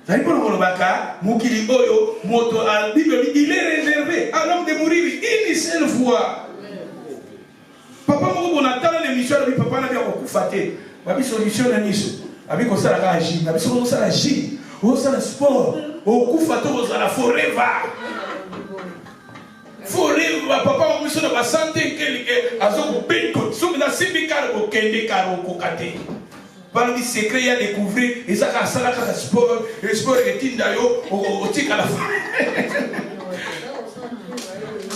Speaker 1: Zali pour le baka, mukili oyo moto al Bible il est réservé à l'homme de mourir une seule fois. Papa moko bonatala l'émission de papa na bien okufate. Babi solution na niso. Abi ko sala ka agir, abi so sala agir. O sala sport, o kufato o sala forever. Forever papa o miso na ba santé kelike azo bingo, so na sibikar ko kende karo ko kate. Par le secret ya découvrir et ça ka sala ka sport, le sport etinda yo o tika la fin.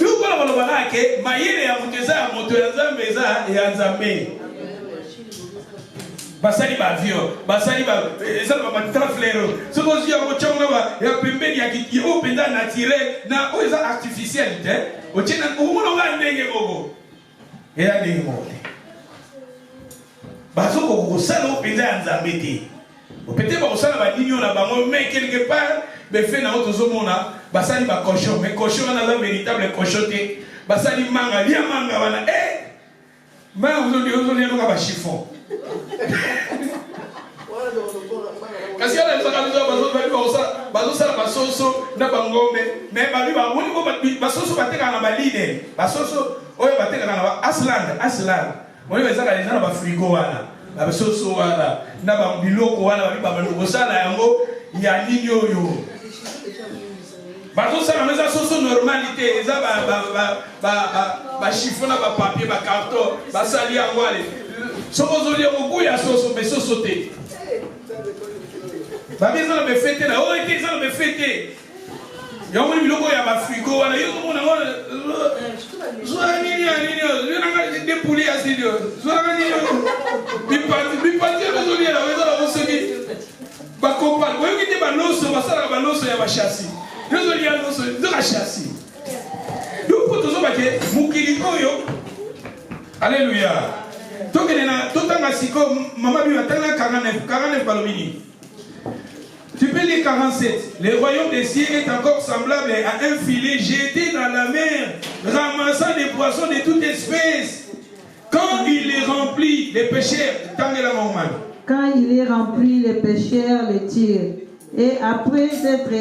Speaker 1: Nous voilà le barake, mayele ya muteza ya moto ya nzambe eza ya nzambe. Basali ba avion, basali ba ezala ba traflero. Ce que je dis chonga ba ya pembeni ya ki o penda naturel na o eza artificiel te. O tena o mona nga ndenge gogo. Ela ndenge mo. Bazoko ko sala o penda ya nzambe te. O peut-être ba ko sala ba dinyo na bango mais quelque part be fait na auto zomona basali ba cochon mais cochon na la véritable cochon te. Basali manga lia manga wana ma vous avez un chiffon. Kasi ala nzaka biso bazosala basoso na bangombe mais babi bamoni basoso batekaka na balide basoso oyo batekaka na asland moni bezaka eza na bafrigo wana basoso wana na babiloko wana babi babakosala yango ya nini oyo bazosala meza soso normalité eza bachiffon na bapapier bacarton basali yango ale soko ozolia kokuya soso mais soso te babi eza na befete na oyo ete eza na befete yango biloko ya bafrigo wana yo komona zwaka nini ya nini yo nanga depouille ya sidi zwaka nini bipati ozoliela eza na bosoki bakopane oyoki te baloso basalaka baloso ya bashasi yozolia loso zoka shasi donc tozobake mokili oyo alléluia tokene na totanga siko mama bi atanga 49 balobini. Tu peux lire 47. Le royaume des cieux est encore semblable à un filet jeté dans la mer, ramassant des poissons de toute espèce. Quand il est rempli, les pêcheurs,
Speaker 2: quand il est rempli, les pêcheurs le tirent. Et après être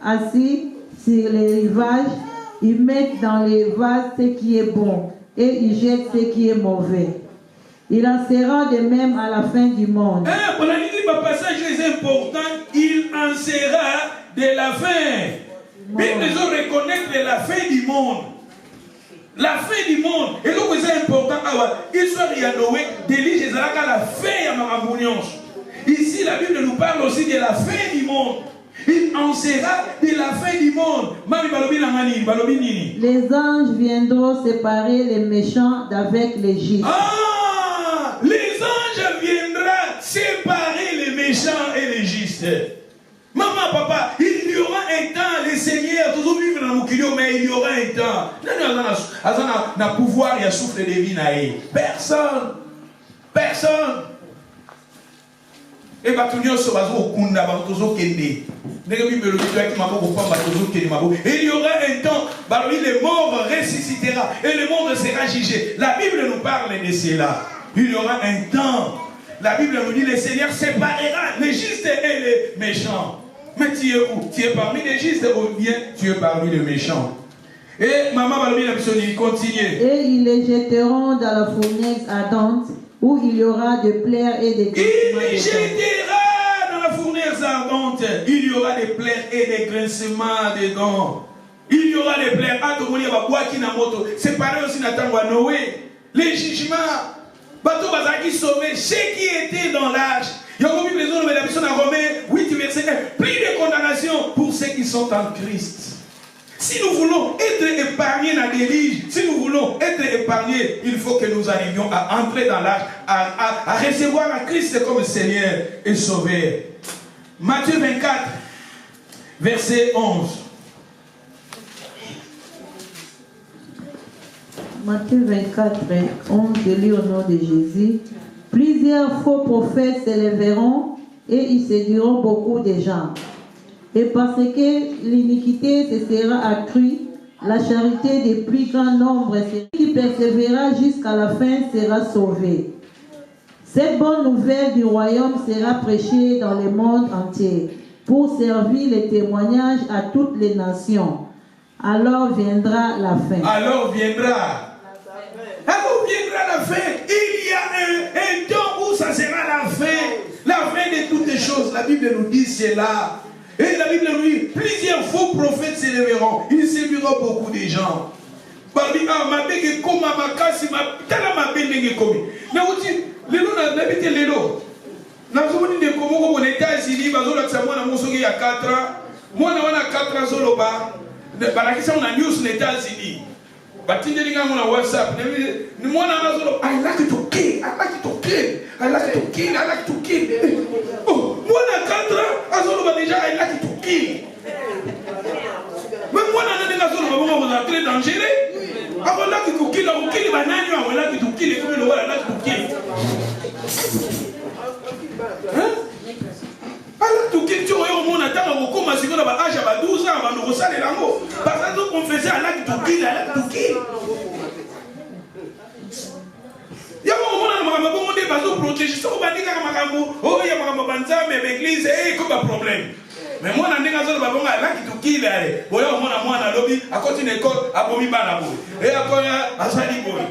Speaker 2: assis sur les rivages, ils mettent dans les vases ce qui est bon et ils jettent ce qui est mauvais. Il en sera de même à la fin du monde.
Speaker 1: Pour la lecture du passage est important, il en sera de la fin. Mais nous devons reconnaître la fin du monde. La fin du monde. Et donc c'est important. Histoire de Noé, délige à la fin de ma. Ici la Bible nous parle aussi de la fin du monde. Il en sera de la fin du monde.
Speaker 2: Les anges viendront séparer les méchants d'avec les justes.
Speaker 1: Les anges viendront séparer les méchants et les justes. Maman, papa, il y aura un temps, les seigneurs, toujours vivre dans le mais il y aura un temps. Nous avons pouvoir, il y a souffle de vie. Personne. Personne. Et il y aura un temps, le mort ressuscitera et le monde sera jugé. La Bible nous parle de cela. Il y aura un temps. La Bible nous dit le Seigneur séparera les justes et les méchants. Mais tu es où? Tu es parmi les justes ou bien tu es parmi les méchants? Et maman continue.
Speaker 2: Et ils les jetteront dans la fournaise ardente où il y aura des plaies et des grincements.
Speaker 1: Il les jettera dans la fournaise ardente. Il y aura des plaies et des grincements dedans. Il y aura des plaies. C'est pareil aussi à Noé. Les jugements. Bateau Bazaki sauvé, ceux qui étaient dans l'âge. Il y a beaucoup de raisons de Romains 8, verset 1. Plus de condamnation pour ceux qui sont en Christ. Si nous voulons être épargnés dans des riches, si nous voulons être épargnés, il faut que nous arrivions à entrer dans l'arche, à recevoir à Christ comme Seigneur et Sauveur. Matthieu 24, verset 11.
Speaker 2: Matthieu 24, 11, je lis au nom de Jésus. Plusieurs faux prophètes s'élèveront et ils séduiront beaucoup de gens. Et parce que l'iniquité se sera accrue, la charité des plus grand nombre, celui qui persévérera jusqu'à la fin sera sauvé. Cette bonne nouvelle du royaume sera prêchée dans le monde entier pour servir les témoignages à toutes les nations. Alors viendra la fin.
Speaker 1: Alors viendra la fin. Il y a un temps où ça sera la fin de toutes les choses. La Bible nous dit cela. Et la Bible nous dit, plusieurs faux prophètes s'élèveront. Ils séduiront beaucoup de gens. Parmi ma belle comme ma casse, ma belle comme. Lelo na bité lelo. Na zomoni de komo ko États-Unis bazola tsamwa na mosoki ya 4 ans. Mwana wana 4 ans zoloba. Balakisa na news na États-Unis. Batindeli nga na WhatsApp. Ni mwana na zolo I like to kill. Oh, mwana 4 ans azoloba déjà I like to kill. Mais mwana na nga zolo ba mo très dangereux. I like to kill, ukili banani wa like to kill comme le wala like to kill. Alors tout qui tu au monde attend au comment c'est qu'on a âge à 12 ans avant de ressaler l'amour parce que on faisait à l'acte tout qui ya mo mona na makambo mo de bazo protéger so ko bandika makambo oh ya makambo banza mais l'église comme un problème mais moi na ndinga zo babonga l'acte tout qui là boya mona mwana lobi a continuer école a bomi bana boy et akoya asali boy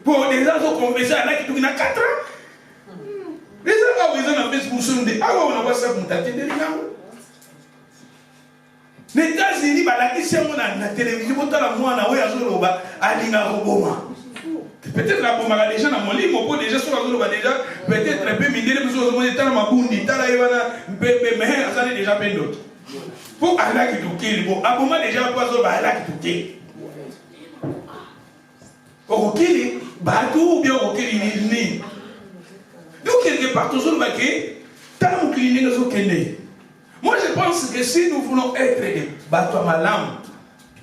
Speaker 1: pour des gens qu'on faisait à l'acte tout na 4 ans. Les gens qui ont Facebook sont des on a WhatsApp mutati de lingo. Les États-Unis balaki semo na télévision botala mwana oya zoloba alinga roboma. Peut-être la bomba les gens na molimo po déjà sur zoloba déjà peut-être un peu mindele biso zo mo tala mabundi tala ywana mbebe mais azali déjà ben d'autres. Pour alaki tukili bon aboma déjà pas zo ba alaki tukili. Okili batu ou bien okili ni. Donc, quelque part, toujours marqué, tant que moi, je pense que si nous voulons être des bateaux à ma langue,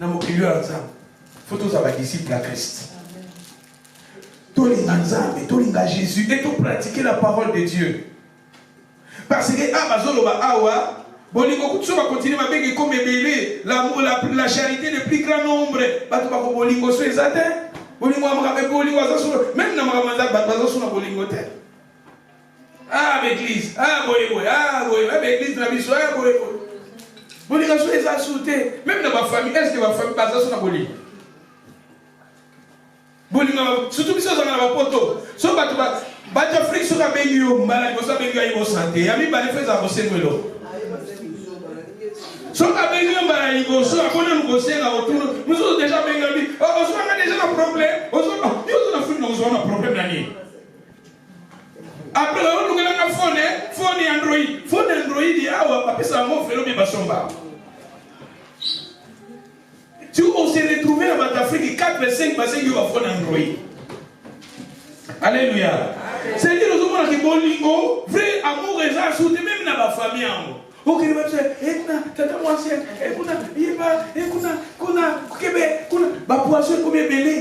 Speaker 1: dans mon milieu ensemble, il faut tous avoir disciples à Christ. Tous les ensemble, tous les Jésus, et tout pratiquer la parole de Dieu. Parce que, continuer à faire comme ébélé, la charité de plus grand nombre, même dans ma ah, l'église, l'église de la mission, même dans ma famille, est-ce que ma famille base sur la boli? Surtout si on a ma poto, so Afrique sur la bénio, malade, vous savez qu'il y a une santé, y a mis des choses à bosser de l'eau. So la bénio, malade, vous savez qu'on a bossé à autour, nous avons déjà béni, on a déjà un problème, on a un problème. Après, on a un phone Android, il y a un phénomène basomba. Si on s'est retrouvé dans l'Afrique, 4 5 parce qu'il y a un phone Android. Alléluia. C'est-à-dire que nous avons un bon vrai amour et ça, même dans la famille. Ok, il va dire, tata moi c'est, poisson comme belé.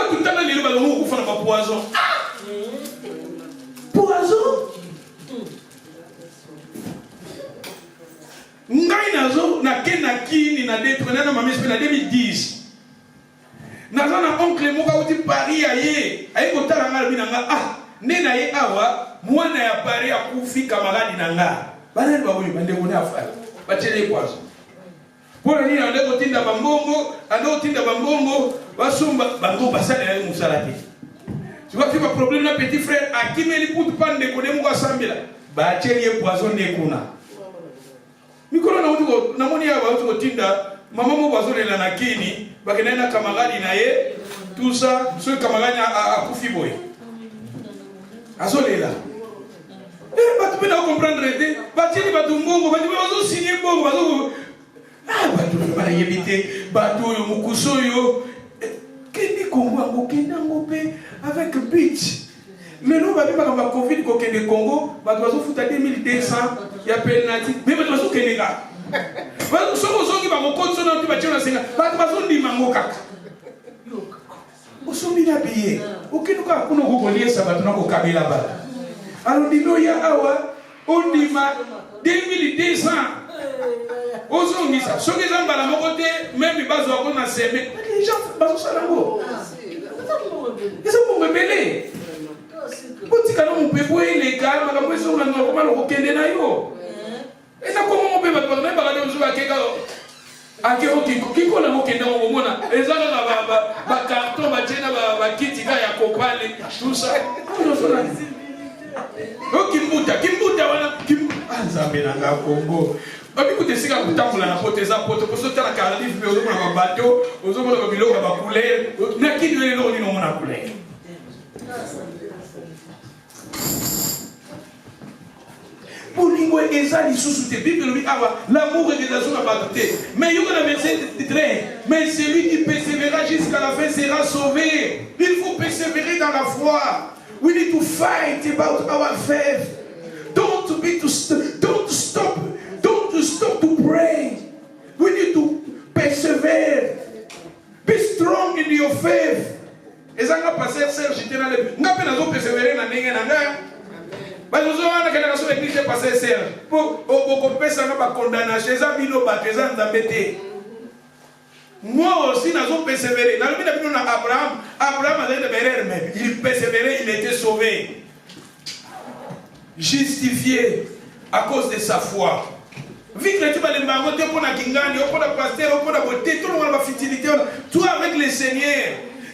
Speaker 1: Tout le temps, les gens font un poison. Poison? Ngai nazo na kenaki na détruire na mamespe na 2010. Nazo na oncle moka uti Paris aye. Aye kotala ngala binanga nena ye awa mwana ya Paris akufi kamaradi nanga. Bana ba boli bande kona afala. Batele poison. Pour aller dans le côté de Bambongo, à l'autre de Bambongo, Basumba, Bango, Bassale, et Moussalati. Tu vois, tu as un problème, là, petit frère, à qui me les coups de panne de Kodemouga Sambila, Bachelier poison de Kuna. Nicolas Namonia, Tinda, Maman Boison et la Nakini, Bakenena Kamaradi Naye, tout ça, ce camarade à Koufiboy. Azolela. Tu peux comprendre. Tu peux signer bon. Ah, tu peux éviter. Tu Mukusoyo. Kendi Congo, avec Beach. Mais nous, on va Covid au Congo, on va foutre à 2200, il y a pénalité. Mais on va foutre Kénéga. On va foutre alors, dis-nous, on dit 2200. Ozongi ça. Ce que j'aime à mon côté, même les bases on a semé. Les gens basent ça là-haut. Ils sont pour rebelles. Petit canon on peut voir les gars, mais après ça on a comment le requêter na yo. Et ça comment on peut pas parler par les gens à quelqu'un. À qui on a requêté au moment là. Les gens ba carton ba tena ba kiti ga ya kopale tout ça. Kimbuta wana Nzambe na Congo. Écoutez, si vous avez la porte des apôtres, vous avez la Cardiff, vous avez un bateau, vous avez un bilot, vous avez un couleur, vous avez un couleur. Pour l'ingoué, ils sont sous tes Bible, l'amour et les azous n'ont pas douté. Mais il y a un verset très, mais celui qui persévérera jusqu'à la fin sera sauvé. Il faut persévérer dans la foi. We need to fight about our faith. Don't stop to pray. We need to persevere. Be strong in your faith. Et ça va passer, Serge, j'étais dans le. N'a pas besoin de persévérer dans les gens. Parce que nous avons une génération d'église qui passe, Serge. Pour qu'on puisse avoir condamnation, les amis nous battent, les gens embêtés. Moi aussi, nous avons persévéré. Dans le milieu de Abraham a été de même. Il persévérait, il était sauvé. Justifié à cause de sa foi. Vite, tu vas les marmoter pour la kingani, pour la pasteur, pour la beauté, tout le monde va futilité. Toi avec le Seigneur,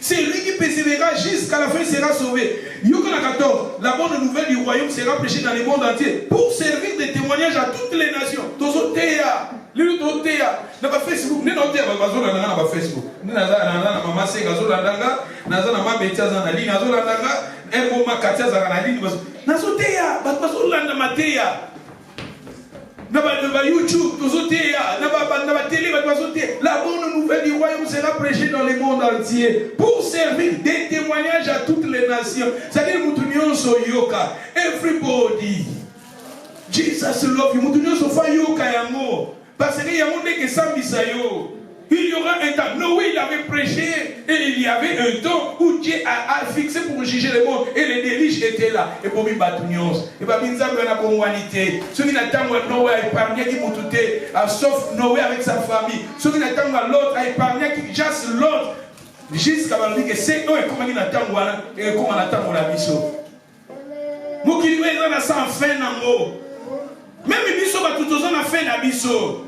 Speaker 1: c'est lui qui persévérera jusqu'à la fin sera sauvé. Yokana 14, la bonne nouvelle du royaume sera prêchée dans le monde entier pour servir de témoignage à toutes les nations. Tozotea, l'utotea, n'a pas Facebook, n'est pas Bazola n'a pas Facebook. N'a pas maman c'est Gazola Danga, n'a pas maman Betia Zanali, n'a pas Danga, Ergoma Katia Zanali, Nazotea, Bazola n'a Matea. Naba YouTube, naba télé, la bonne nouvelle du royaume sera prêchée dans le monde entier pour servir des témoignages à toutes les nations. C'est-à-dire, Moutounion so yoka, everybody. Jesus love you. Moutounion so fa yoka yango. Parce qu'il y a un monde qui s'ambisayo. Il y aura un temps. Noé, il avait prêché et il y avait un temps où Dieu a fixé pour juger le monde et les délices étaient là. Et pour lui, Batunions. Et pour lui, Nzambe na bonwanité. Ceux qui n'attendent Noé a épargné qui moutoute, sauf Noé avec sa famille. Ceux qui n'attendent l'autre a épargné qui chasse l'autre. Jusqu'à ce que c'est eux comment ils n'attendent et comment on attend la mission. Moi qui lui ai dit sans fin n'ango. Même les missions va tout aux ans à fin la mission.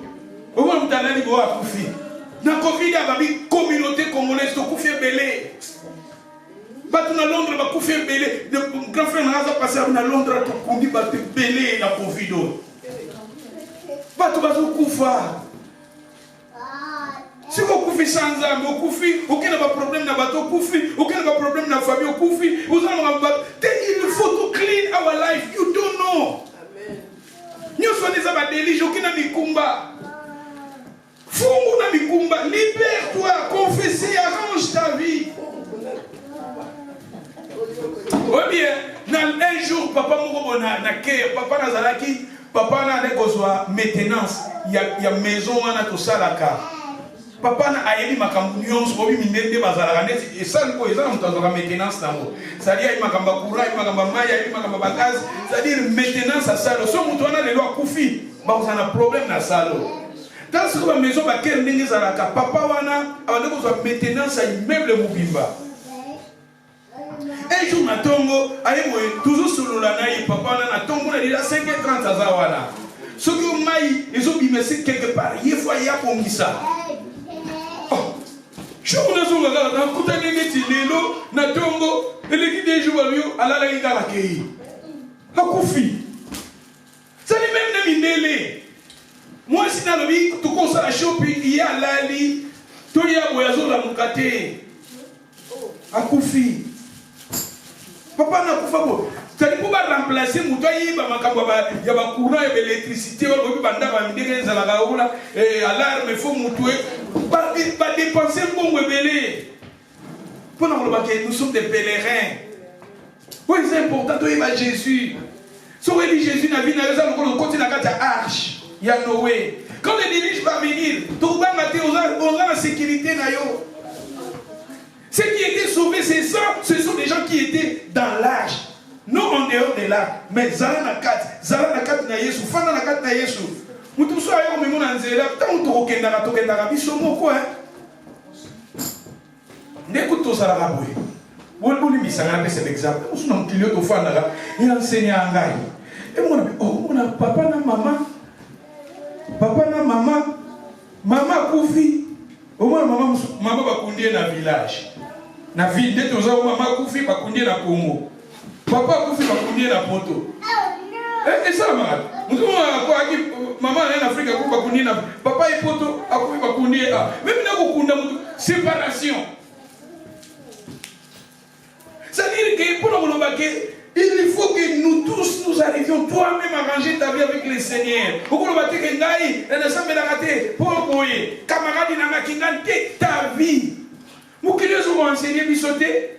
Speaker 1: Au moins, vous allez dire à Koufi. Dans le Covid, il y a une communauté congolaise qui a belé. Dans Londres, il y a belé. Le grand frère n'a pas passé à Londres, il y a belé dans le Covid. Il y a si vous avez sans âme, aucun problème dans le bateau, aucun problème dans la famille, il faut to clean our life. You don't know. Nous sommes des abadélis, aucun mikumba. Libère-toi, confesse, arrange ta vie. Oui bien, un jour, papa papa Nazalaki, papa n'a pas maintenance. Il y a maison, on a tout ça là. Papa n'a pas eu ma camouillon, et ça, il y a maintenance. C'est-à-dire, il y a c'est-à-dire maintenance à ça. Si on a les lois Koufi, on a un problème dans ça. Dans cette maison, papa wana a maintenance à immeuble Mubimba. Un jour, toujours sur le lanaï, papa wana tongo na dira 5h30 à Zawana. Ce que maï, ils ont bimé quelque part. Il faut y avoir pour ça. Je vous ai dit, dans le côté de l'élo, na tongo, et le guide des jours à la laïka la kei. A Koufi. Ça n'est même de moi, si dans le vie, tu consommes la shopping, il y a l'ali, tu y a boyazo la moukate. A Koufi. Papa n'a pas fait. C'est pour remplacer Moutoua, il y a un courant et l'électricité, il y a l'alarme, il faut Moutoua. Il va dépenser un bon rebelle. Nous sommes des pèlerins. Oui, c'est important, il va Jésus. Si on dit Jésus n'a vu, on continue à arche. Il y a Noé. Quand le déluge va venir, on aura la sécurité. Ceux qui étaient sauvés, c'est ça. Ce sont des gens qui étaient dans l'arche. Non en dehors de l'arche. Mais Zala Nakat na Yesu. Fana Nakat na Yesu. Nous tous ailleurs, mais mon anzela. Tant que tu as vu son mot quoi. N'écoute tout ça là bas. On lui mis ça là, c'est l'exemple. On se nomme qu'il y a au fond là. Il enseigne à Angaï. Et on a papa na maman. Papa na maman. Maman Koufi. Au moins maman va conduire dans le village. Na ville de tous maman Koufi va conduire dans Congo. Papa Koufi va conduire dans Poto. Et ça malade. Maman en Afrique va conduire dans papa et Poto va conduire. Même dans Kokunda séparation. C'est-à-dire que pour nous il faut que nous tous nous arrivions toi-même à ranger ta vie avec le Seigneur. Pour nous battre que Ngaï, la nation de la raté, pour envoyer camarade n'a qu'ingante ta vie. Nous qui nous avons enseigné bisoter.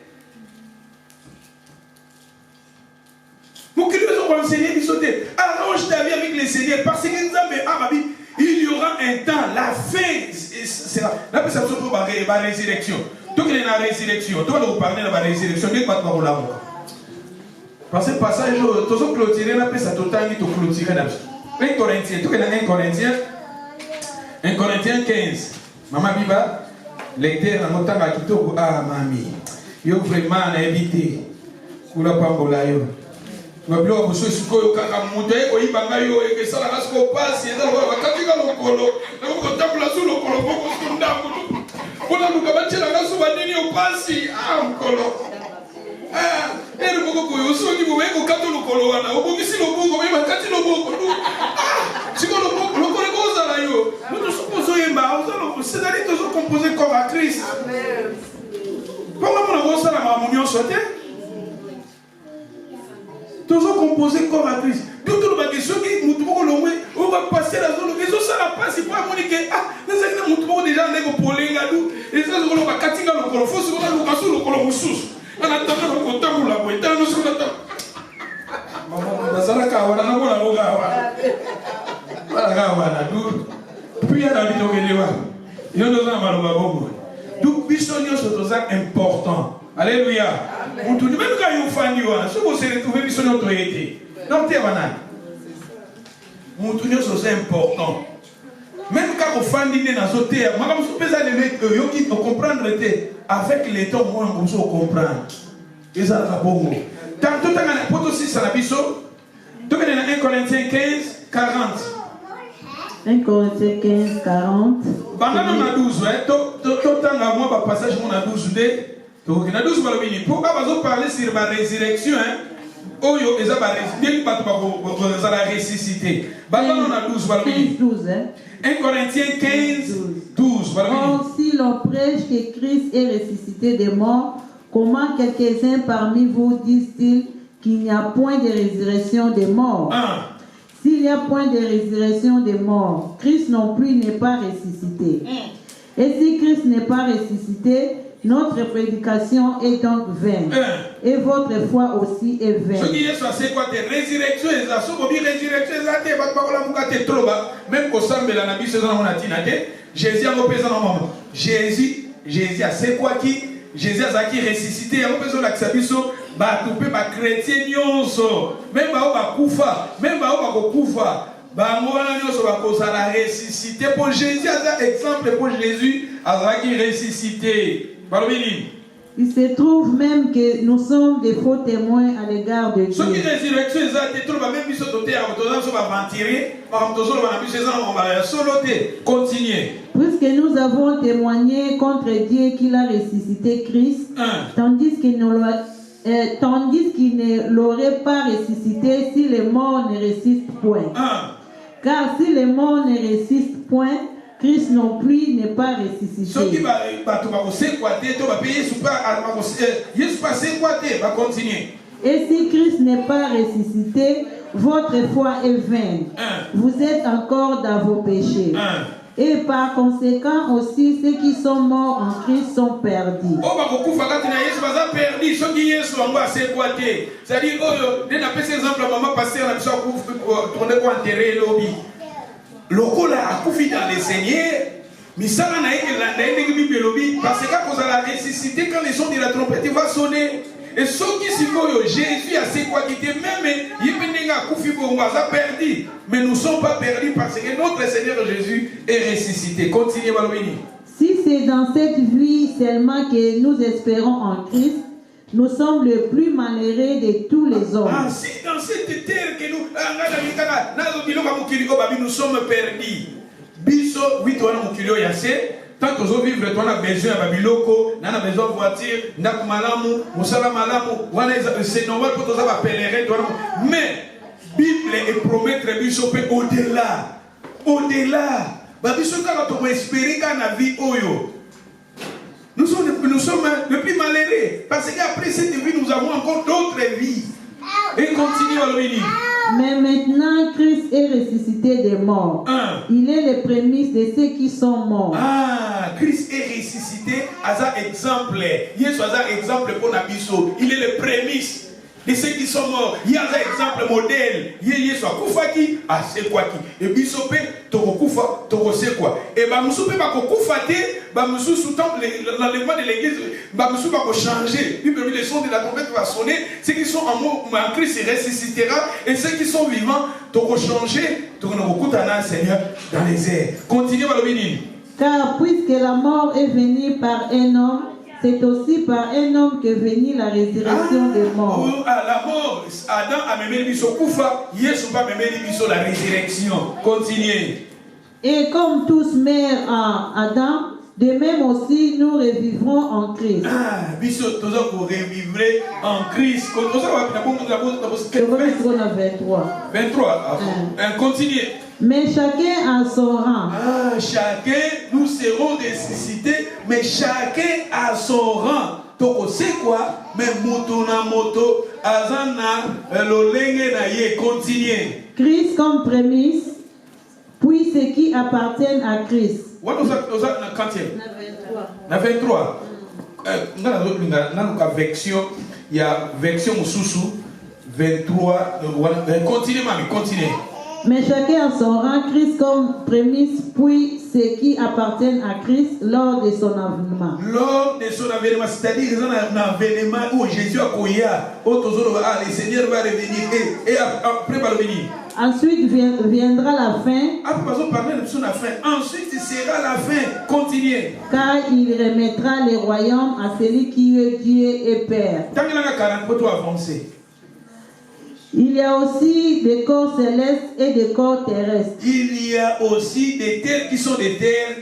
Speaker 1: Nous qui nous avons enseigné bisoter. Arrange ta vie avec le Seigneur parce que nous avons il y aura un temps, la fin, c'est là. Là, c'est pour la résurrection. Donc il y a la résurrection. Toi, nous parlons de la résurrection. Il n'y a pas de parole là. Parce que le passage, tu as clôturé, ça total, tu as clôturé. 1 Corinthiens, tout est 1 Corinthiens 15. Maman Biba, lecteur, en montant à Kitoko, ah, mamie. Yo vraiment évité. Kula pambola yo. Wablo buso suko yo kaka muto eko ibanga yo eke sala kasko pasi enda wa katika lokolo. Na ko tabula su lokolo boko skunda ko. Bona lukabache la kaso badini opasi ah mkolo. Et le Boko Koyoso, il faut que kato lokolo wana. Obokisi loboko, mais makati loboko. Si on le cause à la yo, nous supposons yemba, c'est-à-dire que nous composés comme à Christ. Comment on a ça la harmonie sauté? Toujours composés comme à Christ. Tout le monde qui on va passer la zone. Les autres, ça n'a pas si pour que nous avons déjà les polés là nous. Et ça, on va katinga le colo. Faut se voir le casso le colo sous. On attend le contact pour la boîte. Nous sommes là. Maman, ça la kawana, na bona loga wa. Voilà kawana. Puis il y a la vidéo qui est là. Il y a deux ans maloba bobo. Donc bisonio c'est important. Alléluia. Même quand il faut faire ce que c'est retrouver bisonio toyété. Non t'es banal. Moutounio c'est important. Même quand on fait des dans ce terre, moi comme je peux les mettre yo qui comprendre avec les temps moi comme ça comprendre. Et ça va bon. Tant tout dans poto 6 à la biso. Tout dans 1 Corinthiens 15 40.
Speaker 2: 1 Corinthiens 15 40.
Speaker 1: Bandana na 12 ouais. Tout dans moi par passage mon na 12 de. Donc na 12 balobini. Pourquoi on parler sur la résurrection hein? Oyo eza ba résurrection pas ba la ressuscité. Bandana na 12 balobini.
Speaker 2: 12 hein.
Speaker 1: 1 Corinthiens 15, 12.
Speaker 2: Or, si l'on prêche que Christ est ressuscité des morts, comment quelques-uns parmi vous disent-ils qu'il n'y a point de résurrection des morts? S'il n'y a point de résurrection des morts, Christ non plus n'est pas ressuscité. Et si Christ n'est pas ressuscité, notre prédication est donc vaine. Et votre foi aussi est vaine. Ce qui est c'est quoi? Résurrection, même au Sambe, la Nabi, c'est dans mon atinate. Jésus a représenté normalement. Jésus a c'est quoi qui? Jésus a qui ressuscité. Il y a besoin d'acceptation. Bah, tout peut pas chrétien nyonso. Même bah, kufa. Même bah, kufa. Bah, moi, nyonso va causer la ressuscité. Pour Jésus, a exemple pour Jésus, a qui ressuscité. Il se trouve même que nous sommes des faux témoins à l'égard de Dieu. Puisque nous avons témoigné contre Dieu qu'il a ressuscité Christ, tandis qu'il ne l'aurait pas ressuscité si les morts ne ressuscitent point. Car si les morts ne ressuscitent point, Christ non plus n'est pas ressuscité. Ceux qui vont continuer. Et si Christ n'est pas ressuscité, votre foi est vaine. Vous êtes encore dans vos péchés. Et par conséquent aussi, ceux qui sont morts en Christ sont perdus.
Speaker 1: C'est-à-dire, dans le Seigneur, parce que quand vous allez ressusciter, quand les sons de la trompette va sonner, et ceux qui sont Jésus a c'est quoi qui était même perdu, mais nous ne sommes pas perdus parce que notre Seigneur Jésus est ressuscité. Continuez, Malobini.
Speaker 2: Si c'est dans cette vie seulement que nous espérons en Christ, nous sommes le plus malheureux de tous les hommes.
Speaker 1: Ah, si dans cette terre que nous sommes perdus, biso, oui, toi, nous yassé. Tant que vous vivez, on a besoin de Babiloko, on a besoin de voiture, on a malamu, musala malamu, c'est normal pour tous les pèlerins. Mais la Bible est promettre au-delà. Au-delà. Babiso quand on espérer qu'on a vie oyo. Nous sommes le plus malheureux. Parce qu'après cette vie, nous avons encore d'autres vies. Et continue à le dire.
Speaker 2: Mais maintenant, Christ est ressuscité des morts. Il est le prémisse de ceux qui sont morts.
Speaker 1: Ah, Christ est ressuscité à un exemple. Il est un exemple pour Nabiso. Il est le prémisse de ceux qui sont morts. Il y a un exemple modèle. Il y a un Koufaki, ah c'est quoi qui. Et Bisope, Tokoufa, Tokose quoi. Et Bamousope, Bakoufate, Bamoussou sous l'enlèvement de l'église, Bamoussou va changer. Puis le son de la trompette va sonner. Ceux qui sont en mort, Christ ressuscitera. Et ceux qui sont vivants, Toko changer, Toko Nokutana, Seigneur, dans les airs. Continuez, Malobini.
Speaker 2: Car puisque la mort est venue par un homme, c'est aussi par un homme que venue la résurrection des morts.
Speaker 1: La mort, Adam a même mis son koufa, Yesu pas même mis la résurrection. Continuez.
Speaker 2: Et comme tous meurent en Adam, de même aussi nous revivrons en Christ.
Speaker 1: Ah, biso toujours pour revivre en Christ.
Speaker 2: Corinthiens 23.
Speaker 1: 23. Continuez.
Speaker 2: Mais chacun a son rang.
Speaker 1: Ah, chacun, nous serons ressuscités, mais chacun a son rang. Toko c'est quoi? Mais moto na moto, azana, lolenge na ye, continuez.
Speaker 2: Christ comme prémisse, puis ceux qui appartiennent à Christ.
Speaker 1: What was that? Na 23. Na vection, il y a vection mususu 23. Continuez, mamie, continuez.
Speaker 2: Mais chacun a son rang, Christ comme prémisse, puis ceux qui appartiennent à Christ lors de son avènement.
Speaker 1: Lors de son avènement, c'est-à-dire un avènement où Jésus a couillé, le Seigneur va revenir et après va revenir.
Speaker 2: Ensuite viendra la fin.
Speaker 1: Ensuite sera la fin. Continuez.
Speaker 2: Car il remettra les royaumes à celui qui est Dieu et Père.
Speaker 1: Tant qu'il y a 40 pour toi avancer.
Speaker 2: Il y a aussi des corps célestes et des corps terrestres.
Speaker 1: Il y a aussi des terres qui sont des terres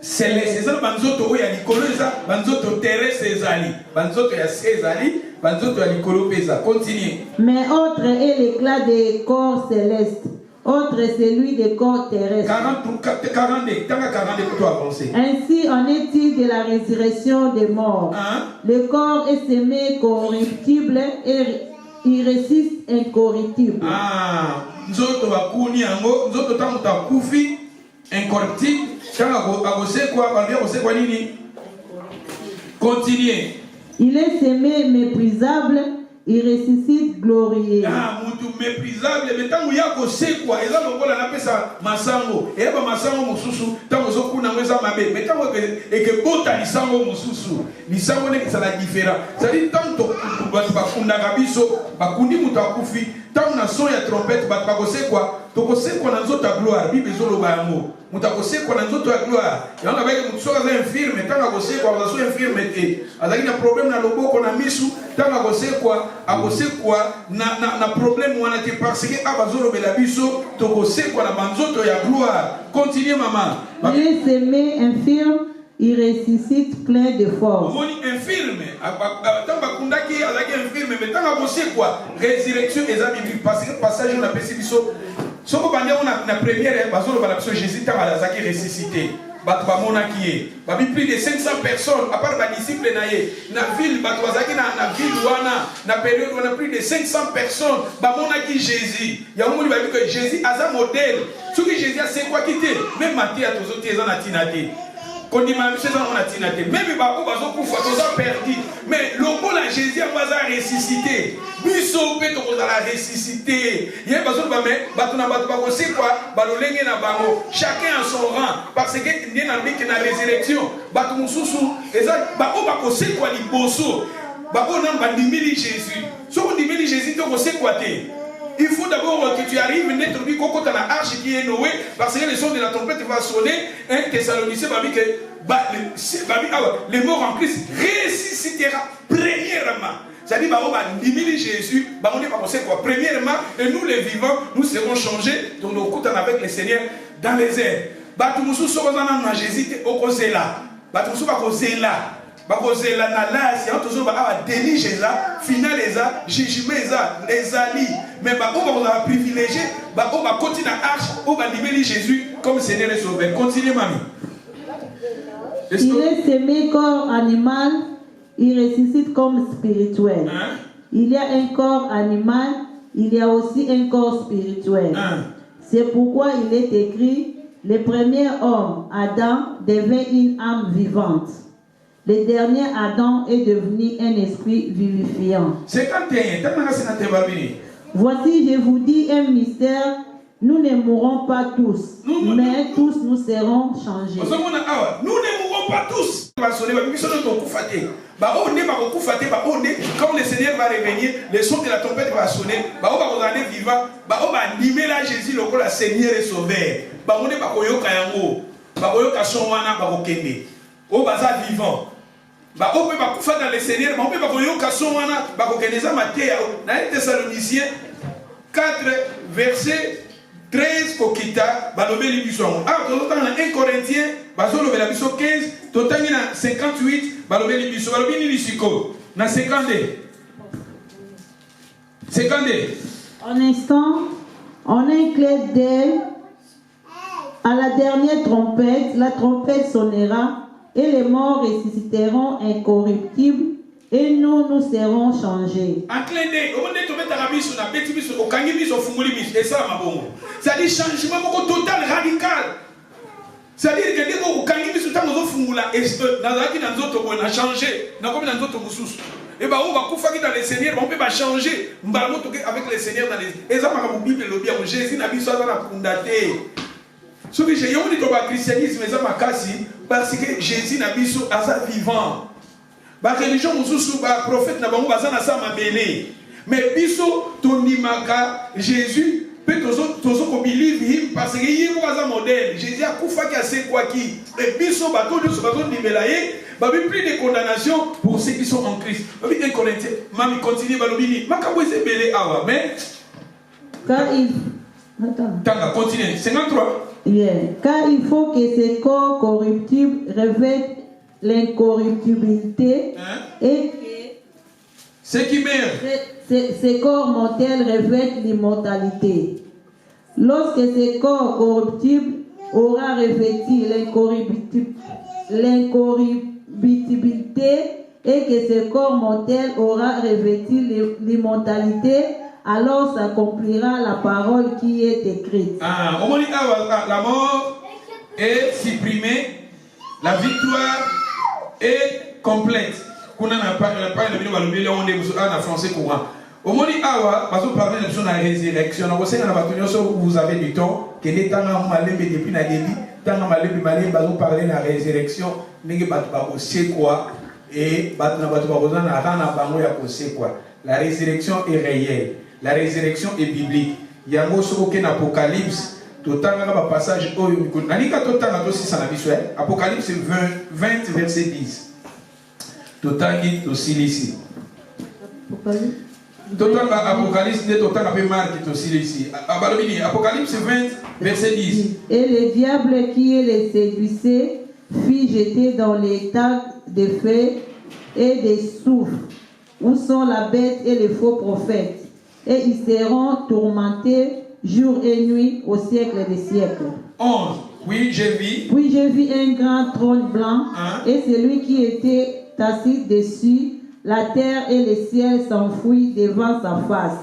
Speaker 1: célestes. C'est ça, banzoto ya likolo ça, banzoto terrestre ezali, banzoto ya ezali, banzoto ya likolo pesa. Continue.
Speaker 2: Mais autre est l'éclat des corps célestes, autre est celui des corps terrestres.
Speaker 1: 40 pour toi avancer.
Speaker 2: Ainsi en est-il de la résurrection des morts. Le corps est semé corruptible et il résiste incorruptible.
Speaker 1: Ah, nzoto bakuni yango, nzoto tangu takufi incorruptible. Tango agose quoi, balbia agose quoi nini? Continuez.
Speaker 2: Il est semé méprisable, il ressuscite glorieux.
Speaker 1: Ah, mutu méprisable, mais tangu yako c'est quoi? Eza lokola na pesa masango. Et ba masango mususu, tango zo kuna ngeza mabe. Mais tango que bota lisango mususu. Lisango ne ça la différent. Ça dit tanto bakunda kabiso, bakundi mutu akufi, tango na son ya trompette ba kose quoi? Toko c'est quoi na nzota gloire, Bible zolo ba yango. Mutakose kwa na nzoto ya gloire. Yana baki mutsoka za infirme, tanga kose kwa za so infirme te. Azaki na problème na loboko na misu, tanga kose kwa na problème wana te parce que abazolo bela biso to kose kwa na banzoto ya gloire. Continuez maman.
Speaker 2: Il est semé infirme, il ressuscite plein de force.
Speaker 1: Moni infirme, tanga kundaki azaki infirme, mais tanga kose kwa résurrection ezami parce que passage on a pesi biso. Soko bande on a première bazolo bala biso Jésus tanga azaki ressuscité. plus de 500 personnes, à part les disciples, dans la ville, dans la ville, on a plus de 500 personnes, qui Jésus. Il y a un moment où Jésus a un modèle. Ce que Jésus a, c'est quoi quitter? Même Matthieu a tous les ans à Tinate. Quand il m'a dit on a Tinate. Même si on a perdu. Mais le mot là, Jésus a ressuscité. Biso peut la ressuscité. Il y a besoin de c'est quoi? Chacun a son rang. Parce que il y a une résurrection. C'est quoi les bossos? On a dit Jésus. Si on dit Jésus, c'est quoi? Il faut d'abord que tu arrives à mettre lui quand tu as la arche qui est Noé, parce que le son de la trompette va sonner. Un Thessalonicien va dire que les morts en Christ ressuscitera premièrement. C'est-à-dire que Jésus, on dit c'est quoi? Premièrement, et nous les vivants, nous serons changés. Donc nous écoutons avec le Seigneur dans les airs. Nous sommes en Jésus au cause là. Nous sommes au cause là. Bakoze la nala si on toujours ba déni Jéza final eza jugement eza les alliés mais ba on va privilégier ba on va continuer à arche on va libérer Jésus comme Seigneur et Sauveur. Continuez mamie.
Speaker 2: Il est semé corps animal, il ressuscite comme spirituel. Il y a un corps animal, il y a aussi un corps spirituel. C'est pourquoi il est écrit, le premier homme, Adam, devint une âme vivante. Le dernier Adam est devenu un esprit vivifiant. Voici, je vous dis un mystère. Nous ne mourrons pas tous, mais tous nous serons changés.
Speaker 1: Nous ne mourrons pas tous. Quand le Seigneur va revenir, le son de la trompette va sonner. On va regarder vivant. On va animer là Jésus, le Seigneur et Sauveur. On va vivant. On peut pas dans le Seigneur, on peut pas koyoka sonwana ba kokeneza Matthieu na Thessaloniciens 4 verset 13 kokita balobeli biso. Ah dans 1 Corinthiens bazolobela biso 15 totangi na 58 balobeli biso balobini lisiko na 52.
Speaker 2: En instant, en un clair d'œil, à la dernière trompette, la trompette sonnera. Et les morts ressusciteront incorruptibles et nous serons changés.
Speaker 1: C'est-à-dire changement total, radical. C'est-à-dire que nous avons changé. Et bien, on va dans le Seigneur, on peut pas changer. Avec le Seigneur dans les. Et ça, ma Bible, Jésus n'a pas besoin de condamner. Ce que j'ai dit au christianisme, parce que Jésus n'a pas besoin vivant. La religion, le prophète n'a pas besoin de béné. Mais biso tonimaka Jésus peut toujours believe him parce que il est un modèle. Jésus a koufa qui a c'est quoi qui. Et biso bateau de ce bateau de libérayer, plus de condamnation pour ceux qui sont en Christ. Un Corinthien, mami continue balobini. Makabo c'est belé awa, mais
Speaker 2: car il
Speaker 1: Tanga continue 53.
Speaker 2: Yeah. Car il faut que ces corps corruptibles revêtent l'incorruptibilité et
Speaker 1: ce qui meurt.
Speaker 2: Ces corps mortels revêtent l'immortalité. Lorsque ces corps corruptibles aura revêtu l'incorruptibilité et que ces corps mortels aura revêtu l'immortalité, alors s'accomplira la parole qui est écrite.
Speaker 1: La mort est supprimée, la victoire est complète. On a parlé en français courant. Au moment où parler de la résurrection, vous avez du temps, que les temps depuis la début, parler de la résurrection, la résurrection est réelle. La résurrection est biblique. Il y a un mot sur Apocalypse. Passage Apocalypse 20 verset 10. Apocalypse 20 verset 10.
Speaker 2: Et le diable qui les séduisait fit jeter dans les tas de feu et des soufres où sont la bête et les faux prophètes. Et ils seront tourmentés jour et nuit au siècle des siècles.
Speaker 1: 11. Oui, j'ai vu.
Speaker 2: Puis j'ai vu un grand trône blanc,
Speaker 1: Hein?
Speaker 2: et celui qui était assis dessus. La terre et le ciel s'enfuient devant sa face.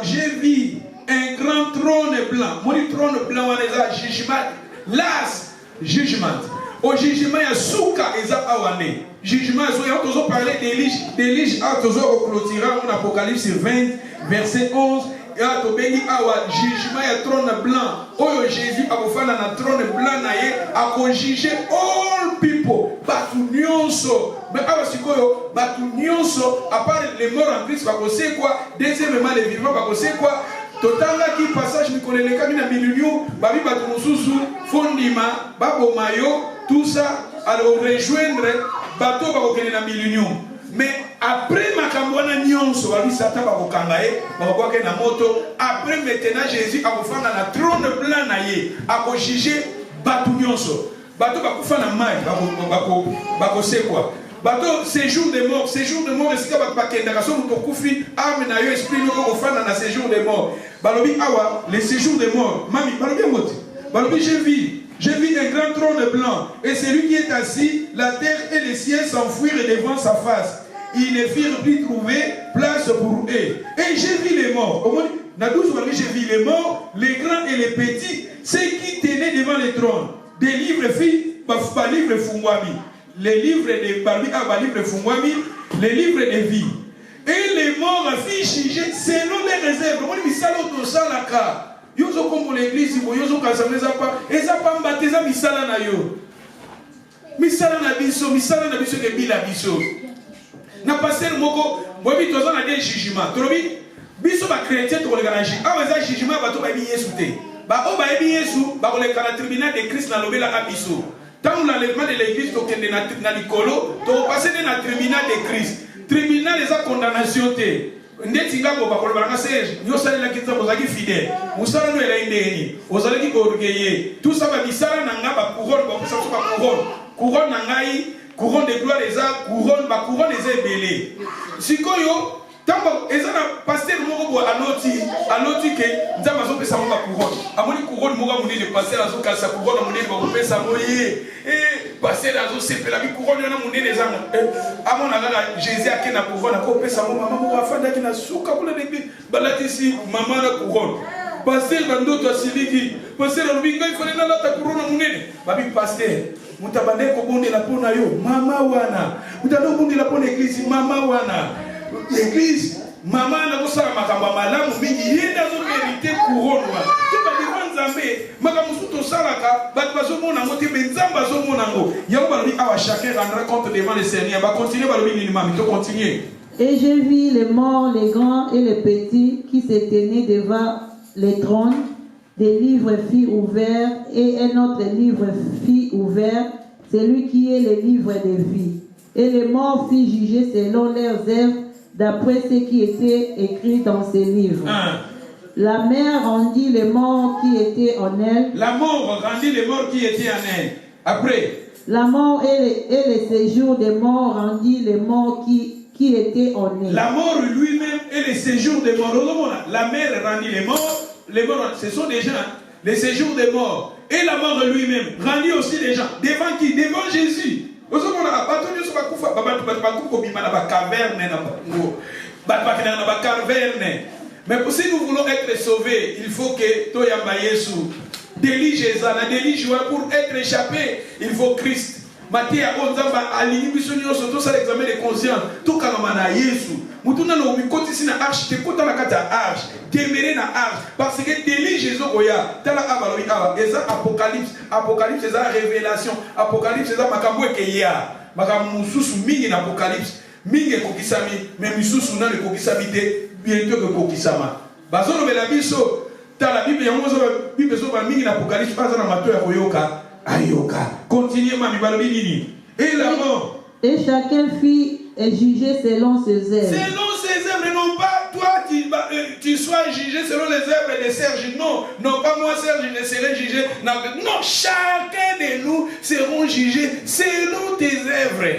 Speaker 1: J'ai vu un grand trône blanc. Mon trône blanc, on a jugement. Last jugement. Au jugement, il y a souka et awane. Jugement, il y a toujours parlé d'Élige, a toujours clôturé en Apocalypse 20, verset 11. Il y a jugement, il y a trône blanc. Oh, Jésus a fait un trône blanc, a jugé all people. Batu nyonso. Mais batu nyonso, à part les morts en Christ, c'est quoi? Deuxièmement, les vivants, c'est quoi? Totanga qui passage mi connaît les camins à millions, babi batu mususu, fondima, babo mayo, tout ça, alors rejoindre bateau babo kene na millions. Mais après Makambwana Nyonso, babi Satan babo kangae, babo kwa na moto. Après maintenant Jésus a fait na trône blanc naie, a juger batu nyonso. Bateau bako fa na mai, bako c'est quoi? Bateau séjour des morts, séjour des morts, est-ce que bako bakenda kaso mutokufi, âme na yo esprit no ko fa na séjour des morts. Balobi awa, les séjours des morts. Mami, balobi moti. Balobi j'ai vu un grand trône blanc et celui qui est assis, la terre et les cieux s'enfuirent devant sa face. Ils ne firent plus trouver place pour eux. Et j'ai vu les morts. Au moins, j'ai vu les morts, les grands et les petits, ceux qui tenaient devant le trône. Des livres filles, pas livres fungwami. Les livres de Balobi awa livres fungwami, les livres de vie. Et les morts affichent jugés selon les réserves. On dit misala otosalaka. Yozo comme l'église, yozo kasame zapa, ezapa mbateza misala na yo. Misala na biso ke bila biso. Na passer moko, bobi tozo na des jugements. Tolobi biso ba chrétien to koleka na jugement. Ah za jugement ba to ba bi Yesu te. Ba o ba bi Yesu, ba koleka na tribunal de Christ na lobela ka biso. Tant l'enlèvement de l'église to kende na likolo, to passer na tribunal de Christ. Tribunal les a condamnation te. Ndetinga bo bakolobanga Serge, yo salela kitsa bozaki fidèle. Musala no ela indeni. Ozalaki ko orgueilleux. Tout ça va misala nanga ba couronne ba ça ba couronne. Couronne nangai, couronne de gloire les a, couronne ba couronne les a belé. Sikoyo tambo ezana pasteur moko bo anoti ke nzamba zo pesa mo ba couronne. Amoni couronne moko muni le pasteur azo kasa couronne muni ba pesa moye. Passer dans un CP, la vie couronne, on a mon les âmes. À mon avis, Jésus a qui n'a couronne, a coupé sa maman, a fait qui n'a souka pour le début. Balat ici, maman la couronne. Passer dans d'autres siliki. Passer dans le bingo, il fallait la couronne à mon nez. Babi pasteur, mutabande ko bonde la pona yo, mama wana. Mutado bonde la pona église, mama wana. L'église, maman n'a pas ça, ma malamu, mais il y a dans vérité couronne. Chacun rendra compte devant le Seigneur.
Speaker 2: Et j'ai vu les morts, les grands et les petits qui se tenaient devant les trônes. Des livres furent ouverts et un autre livre fut ouvert, celui qui est le livre de vie. Et les morts furent jugés selon leurs œuvres, d'après ce qui était écrit dans ces livres. La mer rendit les morts qui étaient en elle.
Speaker 1: La mort rendit les morts qui étaient en elle. Après.
Speaker 2: La mort et le séjour des morts rendit les morts qui étaient en elle.
Speaker 1: La mort lui-même et le séjour des morts. La mer rendit les morts. Les morts, ce sont des gens. Le séjour des morts. Et la mort lui-même rendit aussi des gens. Devant qui? Devant Jésus. Mais si nous voulons être sauvés, il faut que Toyamba Yesu délige Zana, délige pour être échappé, il faut Christ. Matthieu Onzamba alini bisonyo soto ça l'examen de conscience tout kanamana Yesu. Mutuna no mikoti sina arche te kota na kata arche, demere na arche parce que délige Zoya, tala abalobi aba, eza apocalypse eza révélation, apocalypse eza makambo ekeya, makambo mususu mingi na apocalypse, mingi kokisami, mais misusu na le kokisami te. Bientôt que kokisama bazono bela biso tala bible yango bible zo ba mingi na apocalypse baza na mato ya koyoka ayoka continuez mami balobi nini et la mort
Speaker 2: et chacun fit jugé selon ses œuvres.
Speaker 1: Selon ses œuvres, non pas toi tu sois jugé selon les œuvres de Serge, non pas moi Serge je serai jugé, non chacun de nous seront jugés selon tes œuvres.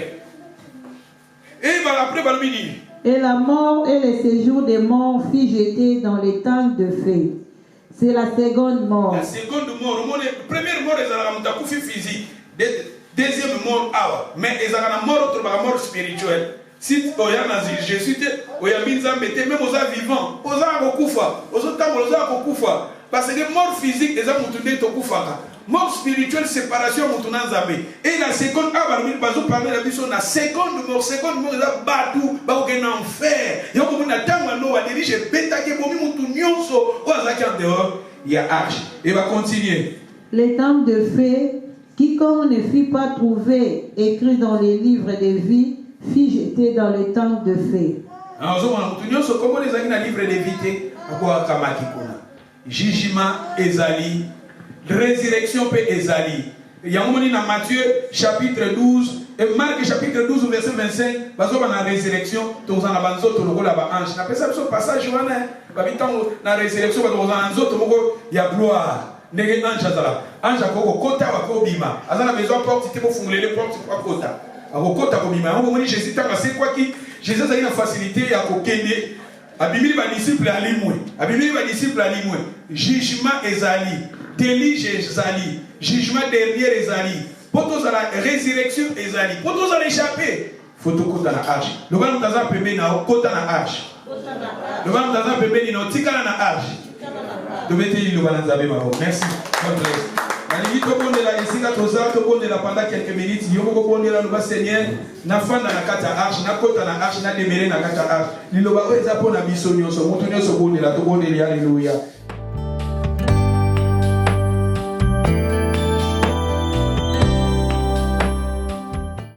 Speaker 1: Et après balobi nini.
Speaker 2: Et la mort et le séjour des morts fit jeter dans les tanks de feu. C'est la seconde mort.
Speaker 1: La seconde mort, première mort, c'est la physique. Deuxième mort, mais ils ont la mort spirituelle. Si on a Jésus, on a mis même aux vivants, aux akufa, aux akufa. Parce que mort physique, ils ont montré tokufa. Mort spirituelle, séparation, et la seconde, la seconde mort, ils ont battu, ils ont enfer. Ils ont dirigé, il y a arche. Et va continuer.
Speaker 2: Les temps de fée, quiconque ne fut pas trouvé écrit dans les livres de vie, fut jeté dans le temps de fée.
Speaker 1: Comment les amis dans le livre de vie, jugement ezali, résurrection peut ezali. Il y a un moment dans Matthieu chapitre 12 et Marc chapitre 12 verset 25, parce qu'on a la résurrection, tous en avance autres le la ange. Na pesa ce passage wana, babitango na résurrection ba dans autres moko ya gloire. Ndenge ange azala. Ange akoko kota wa kobima. Azala besoin porte te pour fungler les portes pour kota. Akokota kobima. On moni Jésus tanga c'est quoi qui Jésus a une facilité ya kokende. Abimili ba disciple alimwe. Abimili ba disciple alimwe. Jugement ezali. Délit ezali. Jugement dernier ezali. Pour tous à la résurrection ezali. Pour tous à l'échapper. Faut tout kota na arche. Le gars nous t'a pembe na kota na arche. Le gars nous t'a pembe na tika na arche. Merci. Pendant quelques minutes, Seigneur, na fanda na kata arche, na kota na arche, na demere na kata arche. Liloba eza pona biso nyonso, mutu nyonso bondela to bondeli, alléluia.